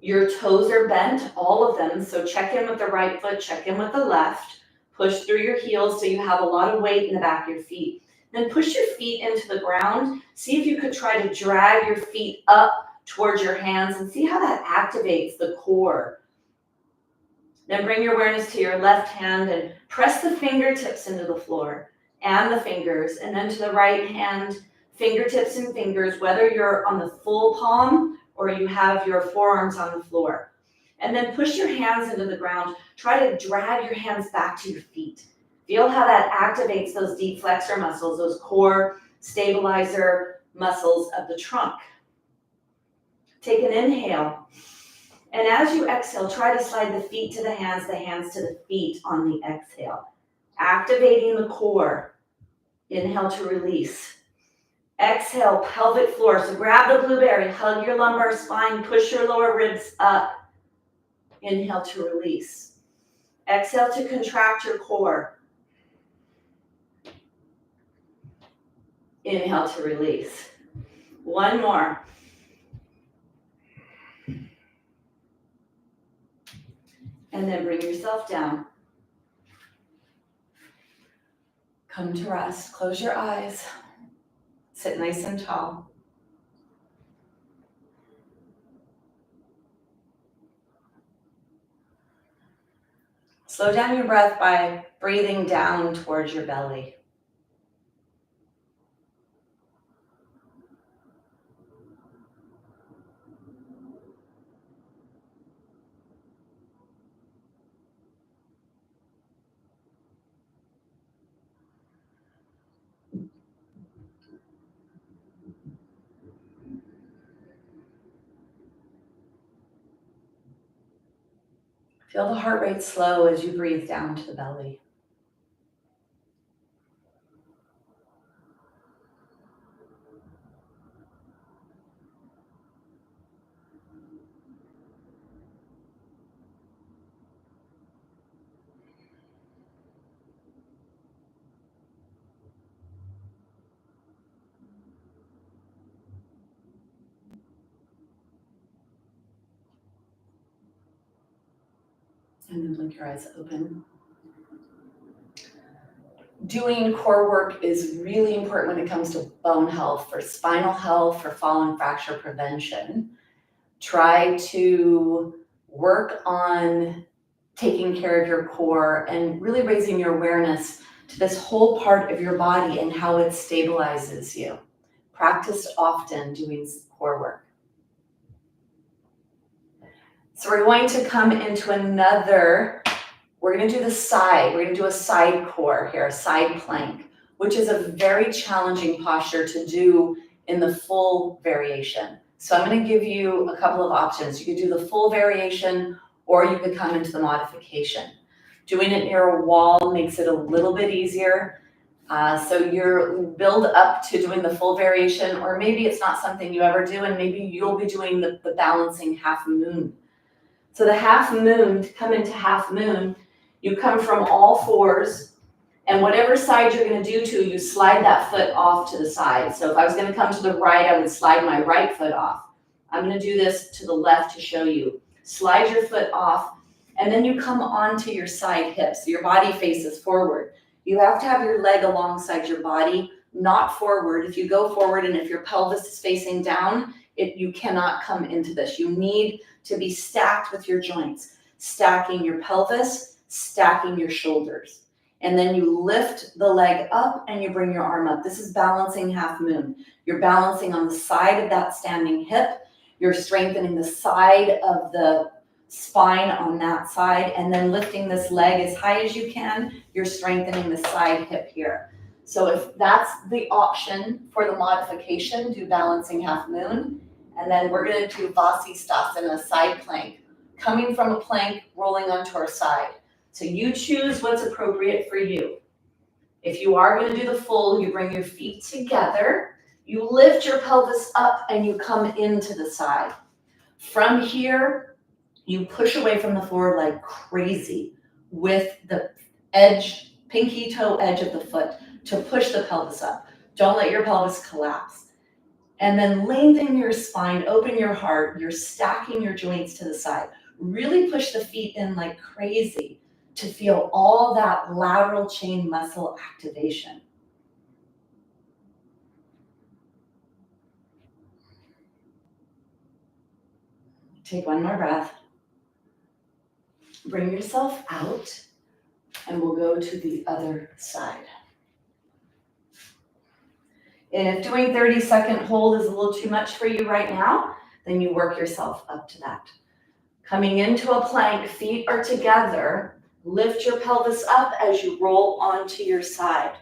your toes are bent, all of them. So check in with the right foot, check in with the left. Push through your heels so you have a lot of weight in the back of your feet. Then push your feet into the ground. See if you could try to drag your feet up towards your hands and see how that activates the core. Then bring your awareness to your left hand and press the fingertips into the floor and the fingers. And then to the right hand, fingertips and fingers, whether you're on the full palm or you have your forearms on the floor. And then push your hands into the ground. Try to drag your hands back to your feet. Feel how that activates those deep flexor muscles, those core stabilizer muscles of the trunk. Take an inhale. And as you exhale, try to slide the feet to the hands to the feet on the exhale. Activating the core. Inhale to release. Exhale, pelvic floor. So grab the blueberry, hug your lumbar spine, push your lower ribs up. Inhale to release. Exhale to contract your core. Inhale to release. One more. And then bring yourself down. Come to rest. Close your eyes. Sit nice and tall. Slow down your breath by breathing down towards your belly. Feel the heart rate slow as you breathe down to the belly. And then blink your eyes open. Doing core work is really important when it comes to bone health, for spinal health, for fall and fracture prevention. Try to work on taking care of your core and really raising your awareness to this whole part of your body and how it stabilizes you. Practice often doing core work. So we're going to come into we're going to do the side. We're going to do a side core here, a side plank, which is a very challenging posture to do in the full variation. So I'm going to give you a couple of options. You could do the full variation, or you could come into the modification. Doing it near a wall makes it a little bit easier. So you're build up to doing the full variation, or maybe it's not something you ever do, and maybe you'll be doing the balancing half moon. So the half moon, to come into half moon, you come from all fours, and whatever side you're going to do to, you slide that foot off to the side. So if I was going to come to the right, I would slide my right foot off. I'm going to do this to the left to show you. Slide your foot off, and then you come onto your side hip, so your body faces forward. You have to have your leg alongside your body, not forward. If you go forward and if your pelvis is facing down, you cannot come into this. You need to be stacked with your joints, stacking your pelvis, stacking your shoulders. And then you lift the leg up and you bring your arm up. This is balancing half moon. You're balancing on the side of that standing hip. You're strengthening the side of the spine on that side, and then lifting this leg as high as you can. You're strengthening the side hip here. So if that's the option for the modification, do balancing half moon. And then we're going to do Vasisthasana, side plank, coming from a plank, rolling onto our side. So you choose what's appropriate for you. If you are going to do the full, you bring your feet together, you lift your pelvis up, and you come into the side. From here, you push away from the floor like crazy with the edge, pinky toe edge of the foot to push the pelvis up. Don't let your pelvis collapse. And then lengthen your spine, open your heart. You're stacking your joints to the side. Really push the feet in like crazy to feel all that lateral chain muscle activation. Take one more breath. Bring yourself out, and we'll go to the other side. And if doing 30-second hold is a little too much for you right now, then you work yourself up to that. Coming into a plank, feet are together. Lift your pelvis up as you roll onto your side.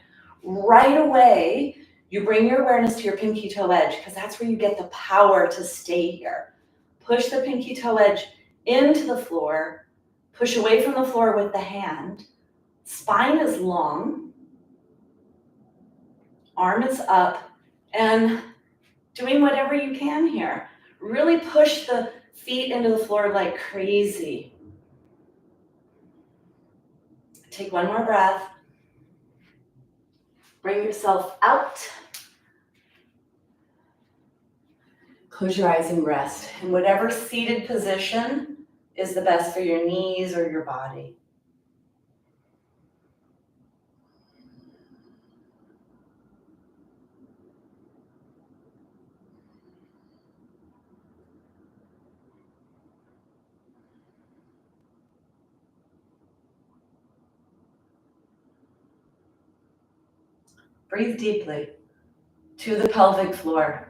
Right away, you bring your awareness to your pinky toe edge, because that's where you get the power to stay here. Push the pinky toe edge into the floor. Push away from the floor with the hand. Spine is long. Arm is up. And doing whatever you can here. Really push the feet into the floor like crazy. Take one more breath. Bring yourself out. Close your eyes and rest. In whatever seated position is the best for your knees or your body. Breathe deeply to the pelvic floor.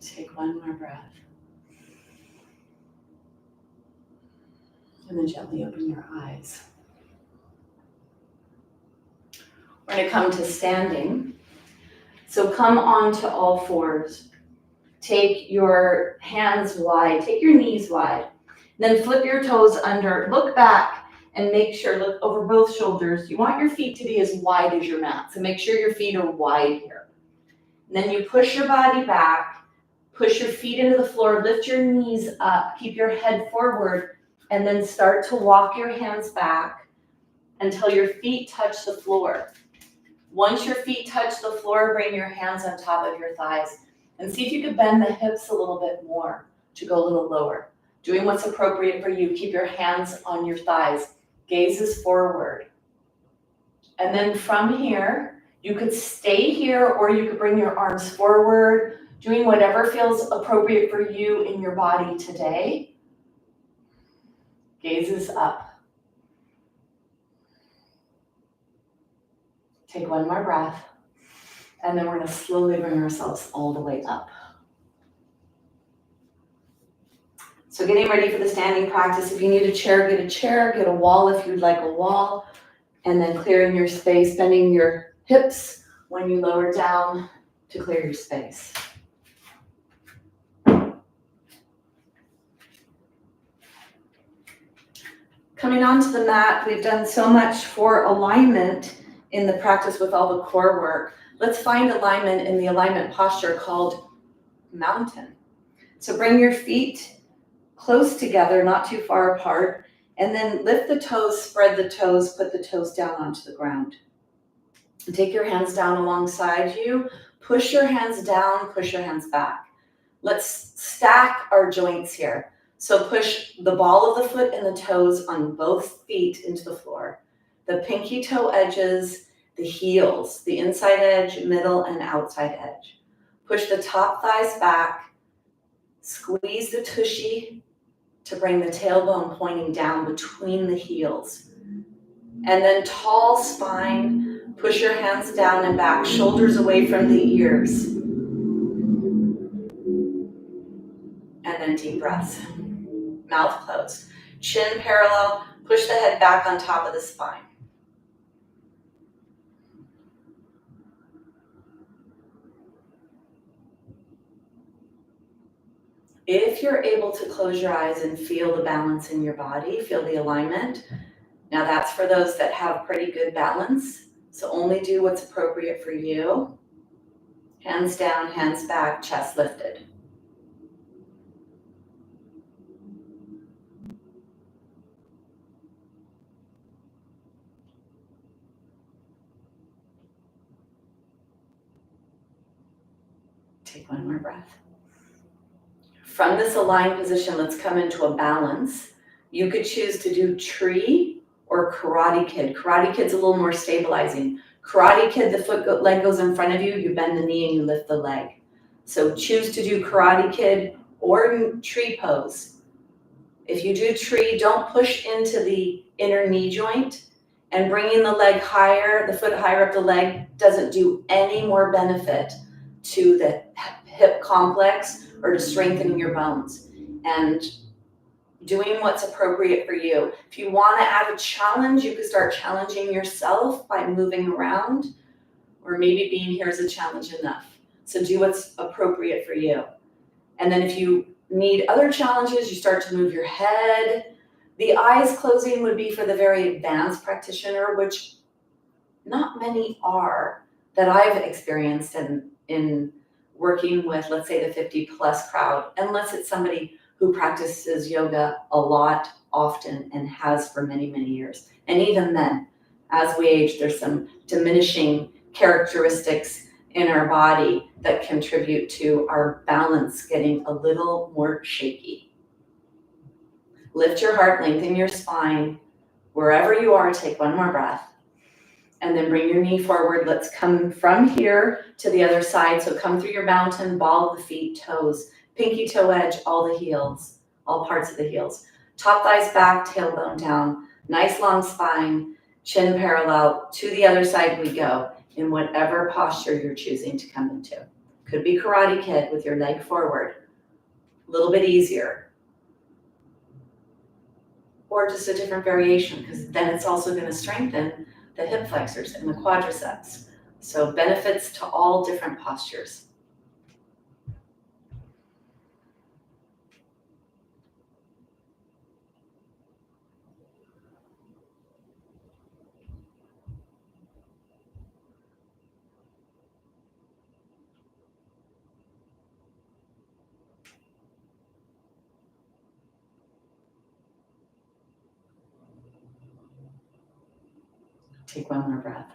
Take one more breath. And then gently open your eyes. We're going to come to standing. So come onto all fours. Take your hands wide, take your knees wide. Then flip your toes under, look back and make sure, look over both shoulders. You want your feet to be as wide as your mat. So make sure your feet are wide here. And then you push your body back, push your feet into the floor, lift your knees up, keep your head forward, and then start to walk your hands back until your feet touch the floor. Once your feet touch the floor, bring your hands on top of your thighs and see if you can bend the hips a little bit more to go a little lower. Doing what's appropriate for you. Keep your hands on your thighs. Gazes forward. And then from here, you could stay here or you could bring your arms forward, doing whatever feels appropriate for you in your body today. Gazes up. Take one more breath, and then we're going to slowly bring ourselves all the way up. So getting ready for the standing practice. If you need a chair, get a wall if you'd like a wall, and then clearing your space, bending your hips when you lower down to clear your space. Coming onto the mat, we've done so much for alignment in the practice with all the core work. Let's find alignment in the alignment posture called mountain. So bring your feet close together, not too far apart, and then lift the toes, spread the toes, put the toes down onto the ground. And take your hands down alongside you, push your hands down, push your hands back. Let's stack our joints here. So push the ball of the foot and the toes on both feet into the floor. The pinky toe edges, the heels, the inside edge, middle, and outside edge. Push the top thighs back, squeeze the tushy to bring the tailbone pointing down between the heels. And then tall spine, push your hands down and back, shoulders away from the ears. And then deep breaths. Mouth closed. Chin parallel, push the head back on top of the spine. If you're able to close your eyes and feel the balance in your body, feel the alignment. Now that's for those that have pretty good balance. So only do what's appropriate for you. Hands down, hands back, chest lifted. Take one more breath. From this aligned position, let's come into a balance. You could choose to do tree or Karate Kid. Karate Kid's a little more stabilizing. Karate Kid, the leg goes in front of you, you bend the knee and you lift the leg. So choose to do Karate Kid or tree pose. If you do tree, don't push into the inner knee joint, and bringing the leg higher, the foot higher up the leg doesn't do any more benefit to the hip complex or to strengthening your bones. And doing what's appropriate for you. If you want to add a challenge, you could start challenging yourself by moving around, or maybe being here is a challenge enough. So do what's appropriate for you. And then if you need other challenges, you start to move your head. The eyes closing would be for the very advanced practitioner, which not many are that I've experienced in working with, let's say, the 50 plus crowd, unless it's somebody who practices yoga a lot, often, and has for many, many years. And even then, as we age, there's some diminishing characteristics in our body that contribute to our balance getting a little more shaky. Lift your heart, lengthen your spine. Wherever you are, take one more breath. And then bring your knee forward. Let's come from here to the other side. So come through your mountain, ball of the feet, toes, pinky toe edge, all the heels, all parts of the heels. Top thighs back, tailbone down. Nice long spine, chin parallel. To the other side we go in whatever posture you're choosing to come into. Could be Karate Kid with your leg forward. A little bit easier. Or just a different variation, because then it's also going to strengthen the hip flexors and the quadriceps. So benefits to all different postures. Take one more breath.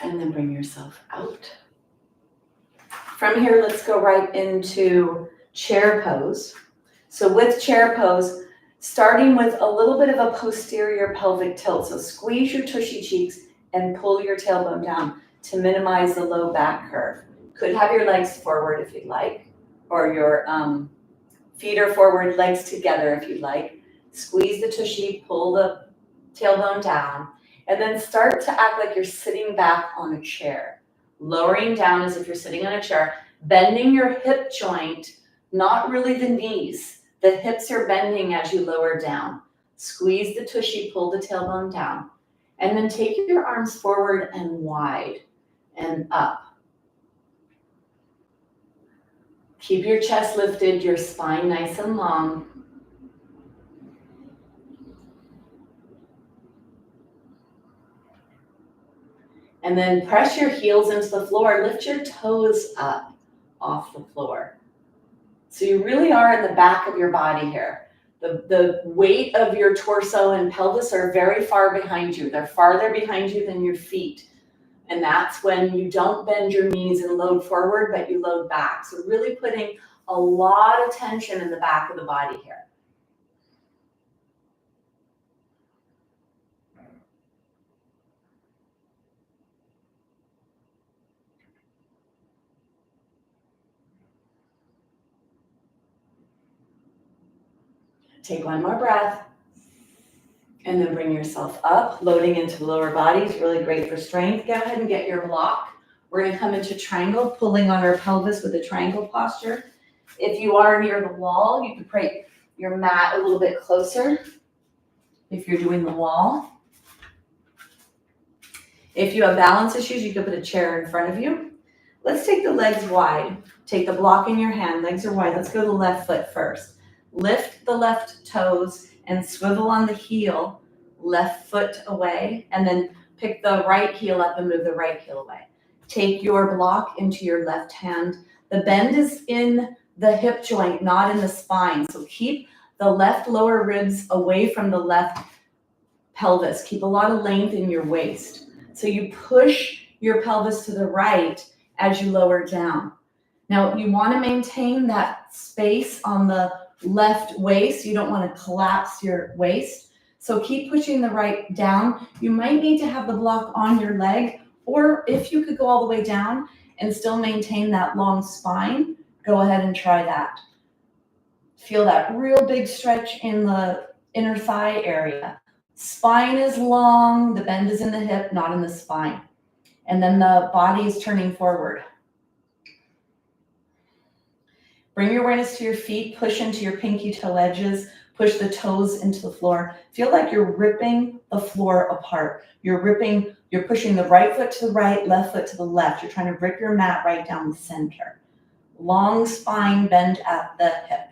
And then bring yourself out. From here, let's go right into chair pose. So with chair pose, starting with a little bit of a posterior pelvic tilt. So squeeze your tushy cheeks and pull your tailbone down to minimize the low back curve. Could have your legs forward if you'd like, or your feet are forward, legs together if you'd like. Squeeze the tushy, pull the tailbone down, and then start to act like you're sitting back on a chair. Lowering down as if you're sitting on a chair, bending your hip joint, not really the knees. The hips are bending as you lower down. Squeeze the tushy, pull the tailbone down, and then take your arms forward and wide and up. Keep your chest lifted, your spine nice and long. And then press your heels into the floor, lift your toes up off the floor. So you really are in the back of your body here. The weight of your torso and pelvis are very far behind you. They're farther behind you than your feet. And that's when you don't bend your knees and load forward, but you load back. So really putting a lot of tension in the back of the body here. Take one more breath. And then bring yourself up, loading into the lower body is really great for strength. Go ahead and get your block. We're going to come into triangle, pulling on our pelvis with a triangle posture. If you are near the wall, you can put your mat a little bit closer if you're doing the wall. If you have balance issues, you can put a chair in front of you. Let's take the legs wide. Take the block in your hand. Legs are wide. Let's go to the left foot first. Lift the left toes and swivel on the heel, left foot away, and then pick the right heel up and move the right heel away. Take your block into your left hand. The bend is in the hip joint, not in the spine. So keep the left lower ribs away from the left pelvis. Keep a lot of length in your waist. So you push your pelvis to the right as you lower down. Now you want to maintain that space on the left waist. You don't want to collapse your waist. So keep pushing the right down. You might need to have the block on your leg, or if you could go all the way down and still maintain that long spine, go ahead and try that. Feel that real big stretch in the inner thigh area. Spine is long, the bend is in the hip, not in the spine. And then the body is turning forward. Bring your awareness to your feet, push into your pinky toe edges, push the toes into the floor. Feel like you're ripping the floor apart. You're pushing the right foot to the right, left foot to the left. You're trying to rip your mat right down the center. Long spine, bend at the hip.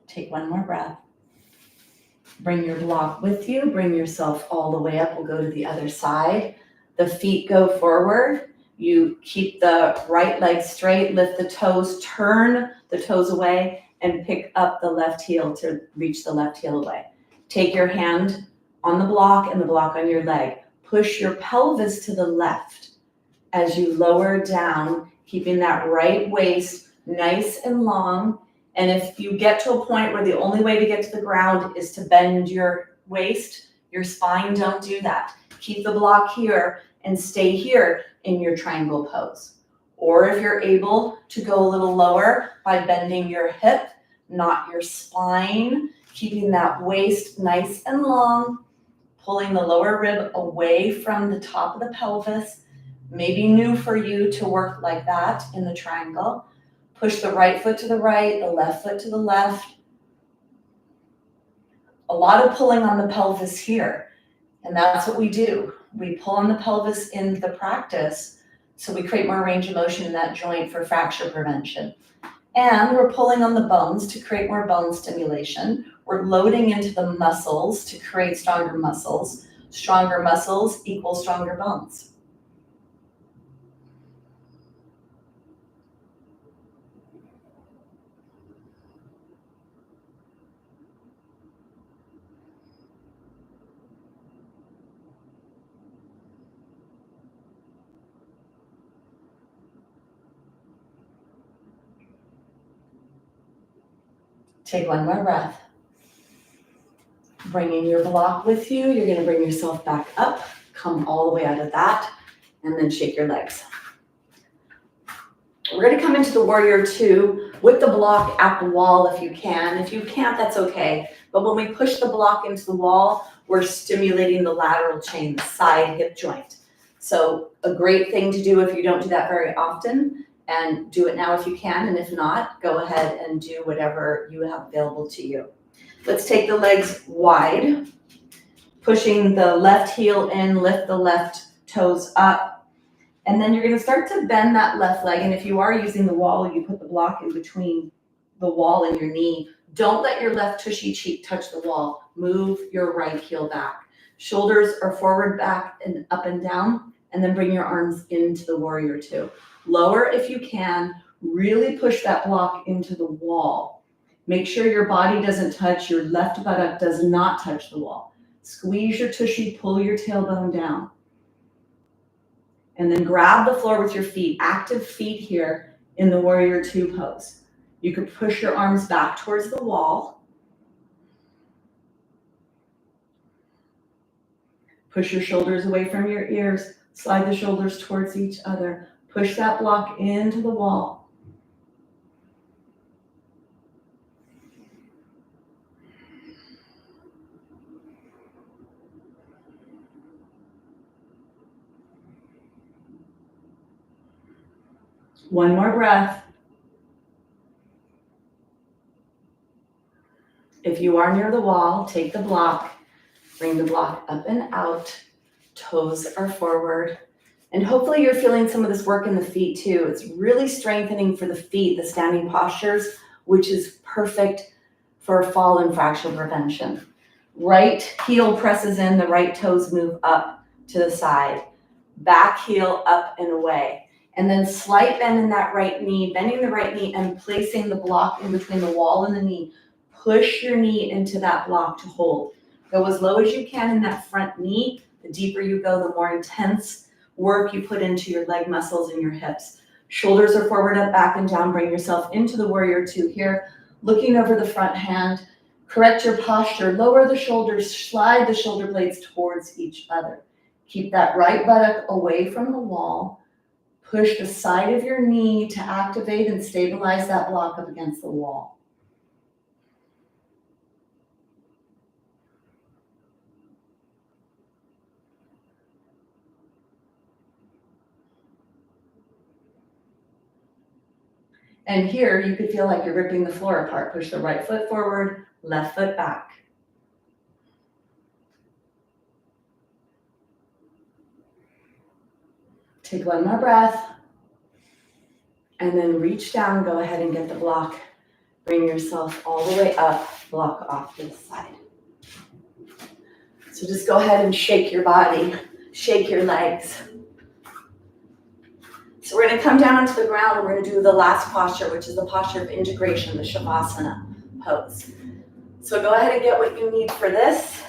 Take one more breath. Bring your block with you. Bring yourself all the way up. We'll go to the other side. The feet go forward. You keep the right leg straight, lift the toes, turn the toes away, and pick up the left heel to reach the left heel away. Take your hand on the block and the block on your leg. Push your pelvis to the left as you lower down, keeping that right waist nice and long. And if you get to a point where the only way to get to the ground is to bend your waist, your spine, don't do that. Keep the block here and stay here in your triangle pose. Or if you're able to go a little lower by bending your hip, not your spine, keeping that waist nice and long, pulling the lower rib away from the top of the pelvis. Maybe new for you to work like that in the triangle. Push the right foot to the right, the left foot to the left. A lot of pulling on the pelvis here, and that's what we do. We pull on the pelvis in the practice, so we create more range of motion in that joint for fracture prevention. And we're pulling on the bones to create more bone stimulation. We're loading into the muscles to create stronger muscles. Stronger muscles equal stronger bones. Take one more breath. Bringing your block with you, you're gonna bring yourself back up, come all the way out of that, and then shake your legs. We're gonna come into the warrior two with the block at the wall if you can. If you can't, that's okay. But when we push the block into the wall, we're stimulating the lateral chain, the side hip joint. So a great thing to do if you don't do that very often, and do it now if you can, and if not, go ahead and do whatever you have available to you. Let's take the legs wide, pushing the left heel in, lift the left toes up, and then you're gonna start to bend that left leg, and if you are using the wall, you put the block in between the wall and your knee. Don't let your left tushy cheek touch the wall. Move your right heel back. Shoulders are forward, back, and up and down, and then bring your arms into the warrior two. Lower if you can, really push that block into the wall. Make sure your body doesn't touch, your left buttock does not touch the wall. Squeeze your tushy, pull your tailbone down. And then grab the floor with your feet, active feet here in the warrior two pose. You could push your arms back towards the wall. Push your shoulders away from your ears, slide the shoulders towards each other. Push that block into the wall. One more breath. If you are near the wall, take the block, bring the block up and out, toes are forward. And hopefully you're feeling some of this work in the feet too. It's really strengthening for the feet, the standing postures, which is perfect for fall and fracture prevention. Right heel presses in, the right toes move up to the side. Back heel up and away. And then slight bend in that right knee, bending the right knee and placing the block in between the wall and the knee. Push your knee into that block to hold. Go as low as you can in that front knee. The deeper you go, the more intense work you put into your leg muscles and your hips. Shoulders are forward, up, back, and down. Bring yourself into the warrior two here. Looking over the front hand. Correct your posture. Lower the shoulders. Slide the shoulder blades towards each other. Keep that right buttock away from the wall. Push the side of your knee to activate and stabilize that block up against the wall. And here you could feel like you're ripping the floor apart. Push the right foot forward, left foot back. Take one more breath. And then reach down, go ahead and get the block. Bring yourself all the way up, block off to the side. So just go ahead and shake your body, shake your legs. So we're gonna come down onto the ground and we're gonna do the last posture, which is the posture of integration, the Shavasana pose. So go ahead and get what you need for this.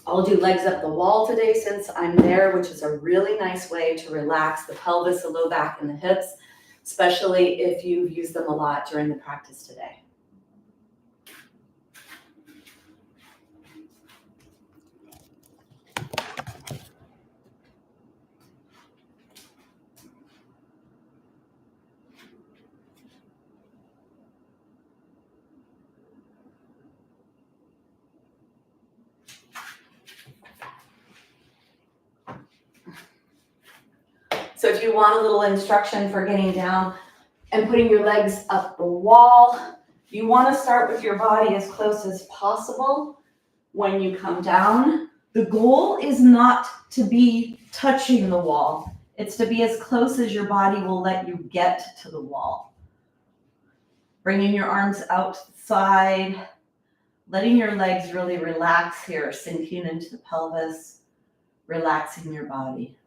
I'll do legs up the wall today since I'm there, which is a really nice way to relax the pelvis, the low back, and the hips, especially if you've used them a lot during the practice today. So if you want a little instruction for getting down and putting your legs up the wall, you want to start with your body as close as possible when you come down. The goal is not to be touching the wall. It's to be as close as your body will let you get to the wall. Bringing your arms outside, letting your legs really relax here, sinking into the pelvis, relaxing your body.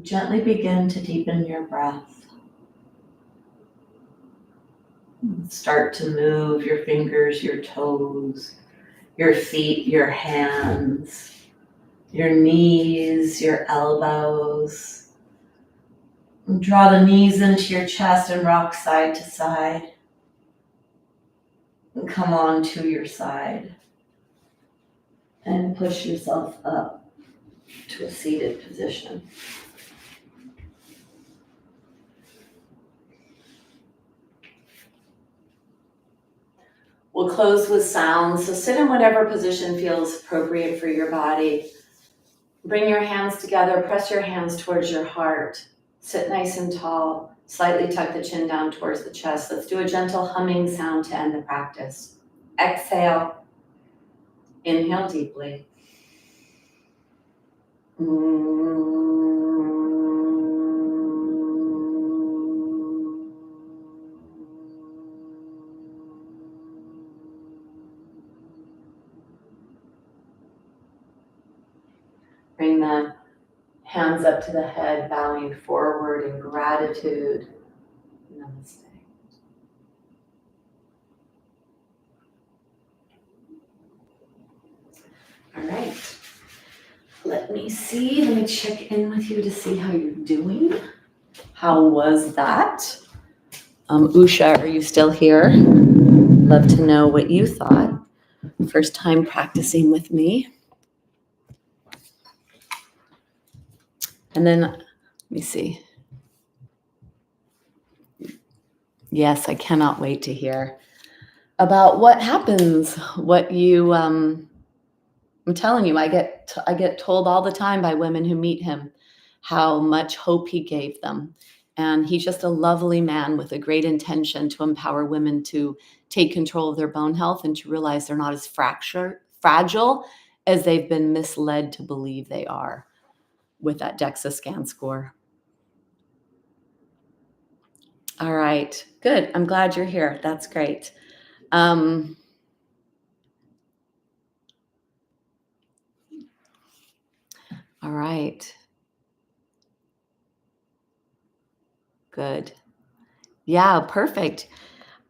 Gently begin to deepen your breath. Start to move your fingers, your toes, your feet, your hands, your knees, your elbows. Draw the knees into your chest and rock side to side. And come on to your side. And push yourself up to a seated position. We'll close with sound, so sit in whatever position feels appropriate for your body. Bring your hands together, press your hands towards your heart. Sit nice and tall, slightly tuck the chin down towards the chest. Let's do a gentle humming sound to end the practice. Exhale, inhale deeply. bring the hands up to the head, bowing forward in gratitude. Namaste. All right. Let me see. Let me check in with you to see how you're doing. How was that? Usha, are you still here? Love to know what you thought. First time practicing with me. And then, let me see. Yes, I cannot wait to hear about what happens, what you, I'm telling you, I get told all the time by women who meet him how much hope he gave them. And he's just a lovely man with a great intention to empower women to take control of their bone health and to realize they're not as fragile as they've been misled to believe they are with that DEXA scan score. All right, good. I'm glad you're here. That's great. All right. Good. Yeah, perfect.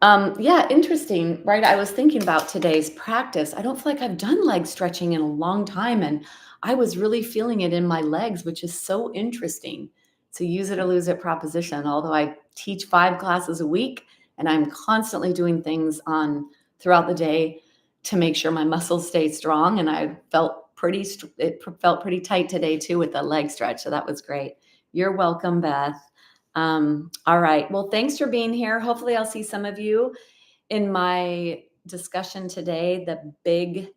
Yeah, interesting, right? I was thinking about today's practice. I don't feel like I've done leg stretching in a long time, and I was really feeling it in my legs, which is so interesting. It's a use it or lose it proposition. Although I teach 5 classes a week, and I'm constantly doing things on throughout the day to make sure my muscles stay strong. And I felt it felt pretty tight today too with the leg stretch, so that was great. You're welcome, Beth. All right. Well, thanks for being here. Hopefully, I'll see some of you in my discussion today, the big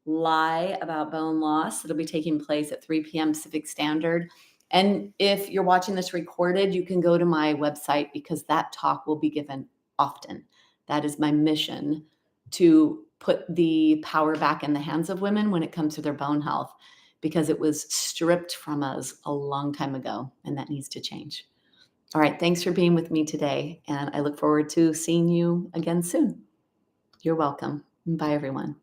lie about bone loss. It'll be taking place at 3 p.m. Pacific Standard. And if you're watching this recorded, you can go to my website because that talk will be given often. That is my mission, to put the power back in the hands of women when it comes to their bone health, because it was stripped from us a long time ago, and that needs to change. All right, thanks for being with me today, and I look forward to seeing you again soon. You're welcome. Bye, everyone.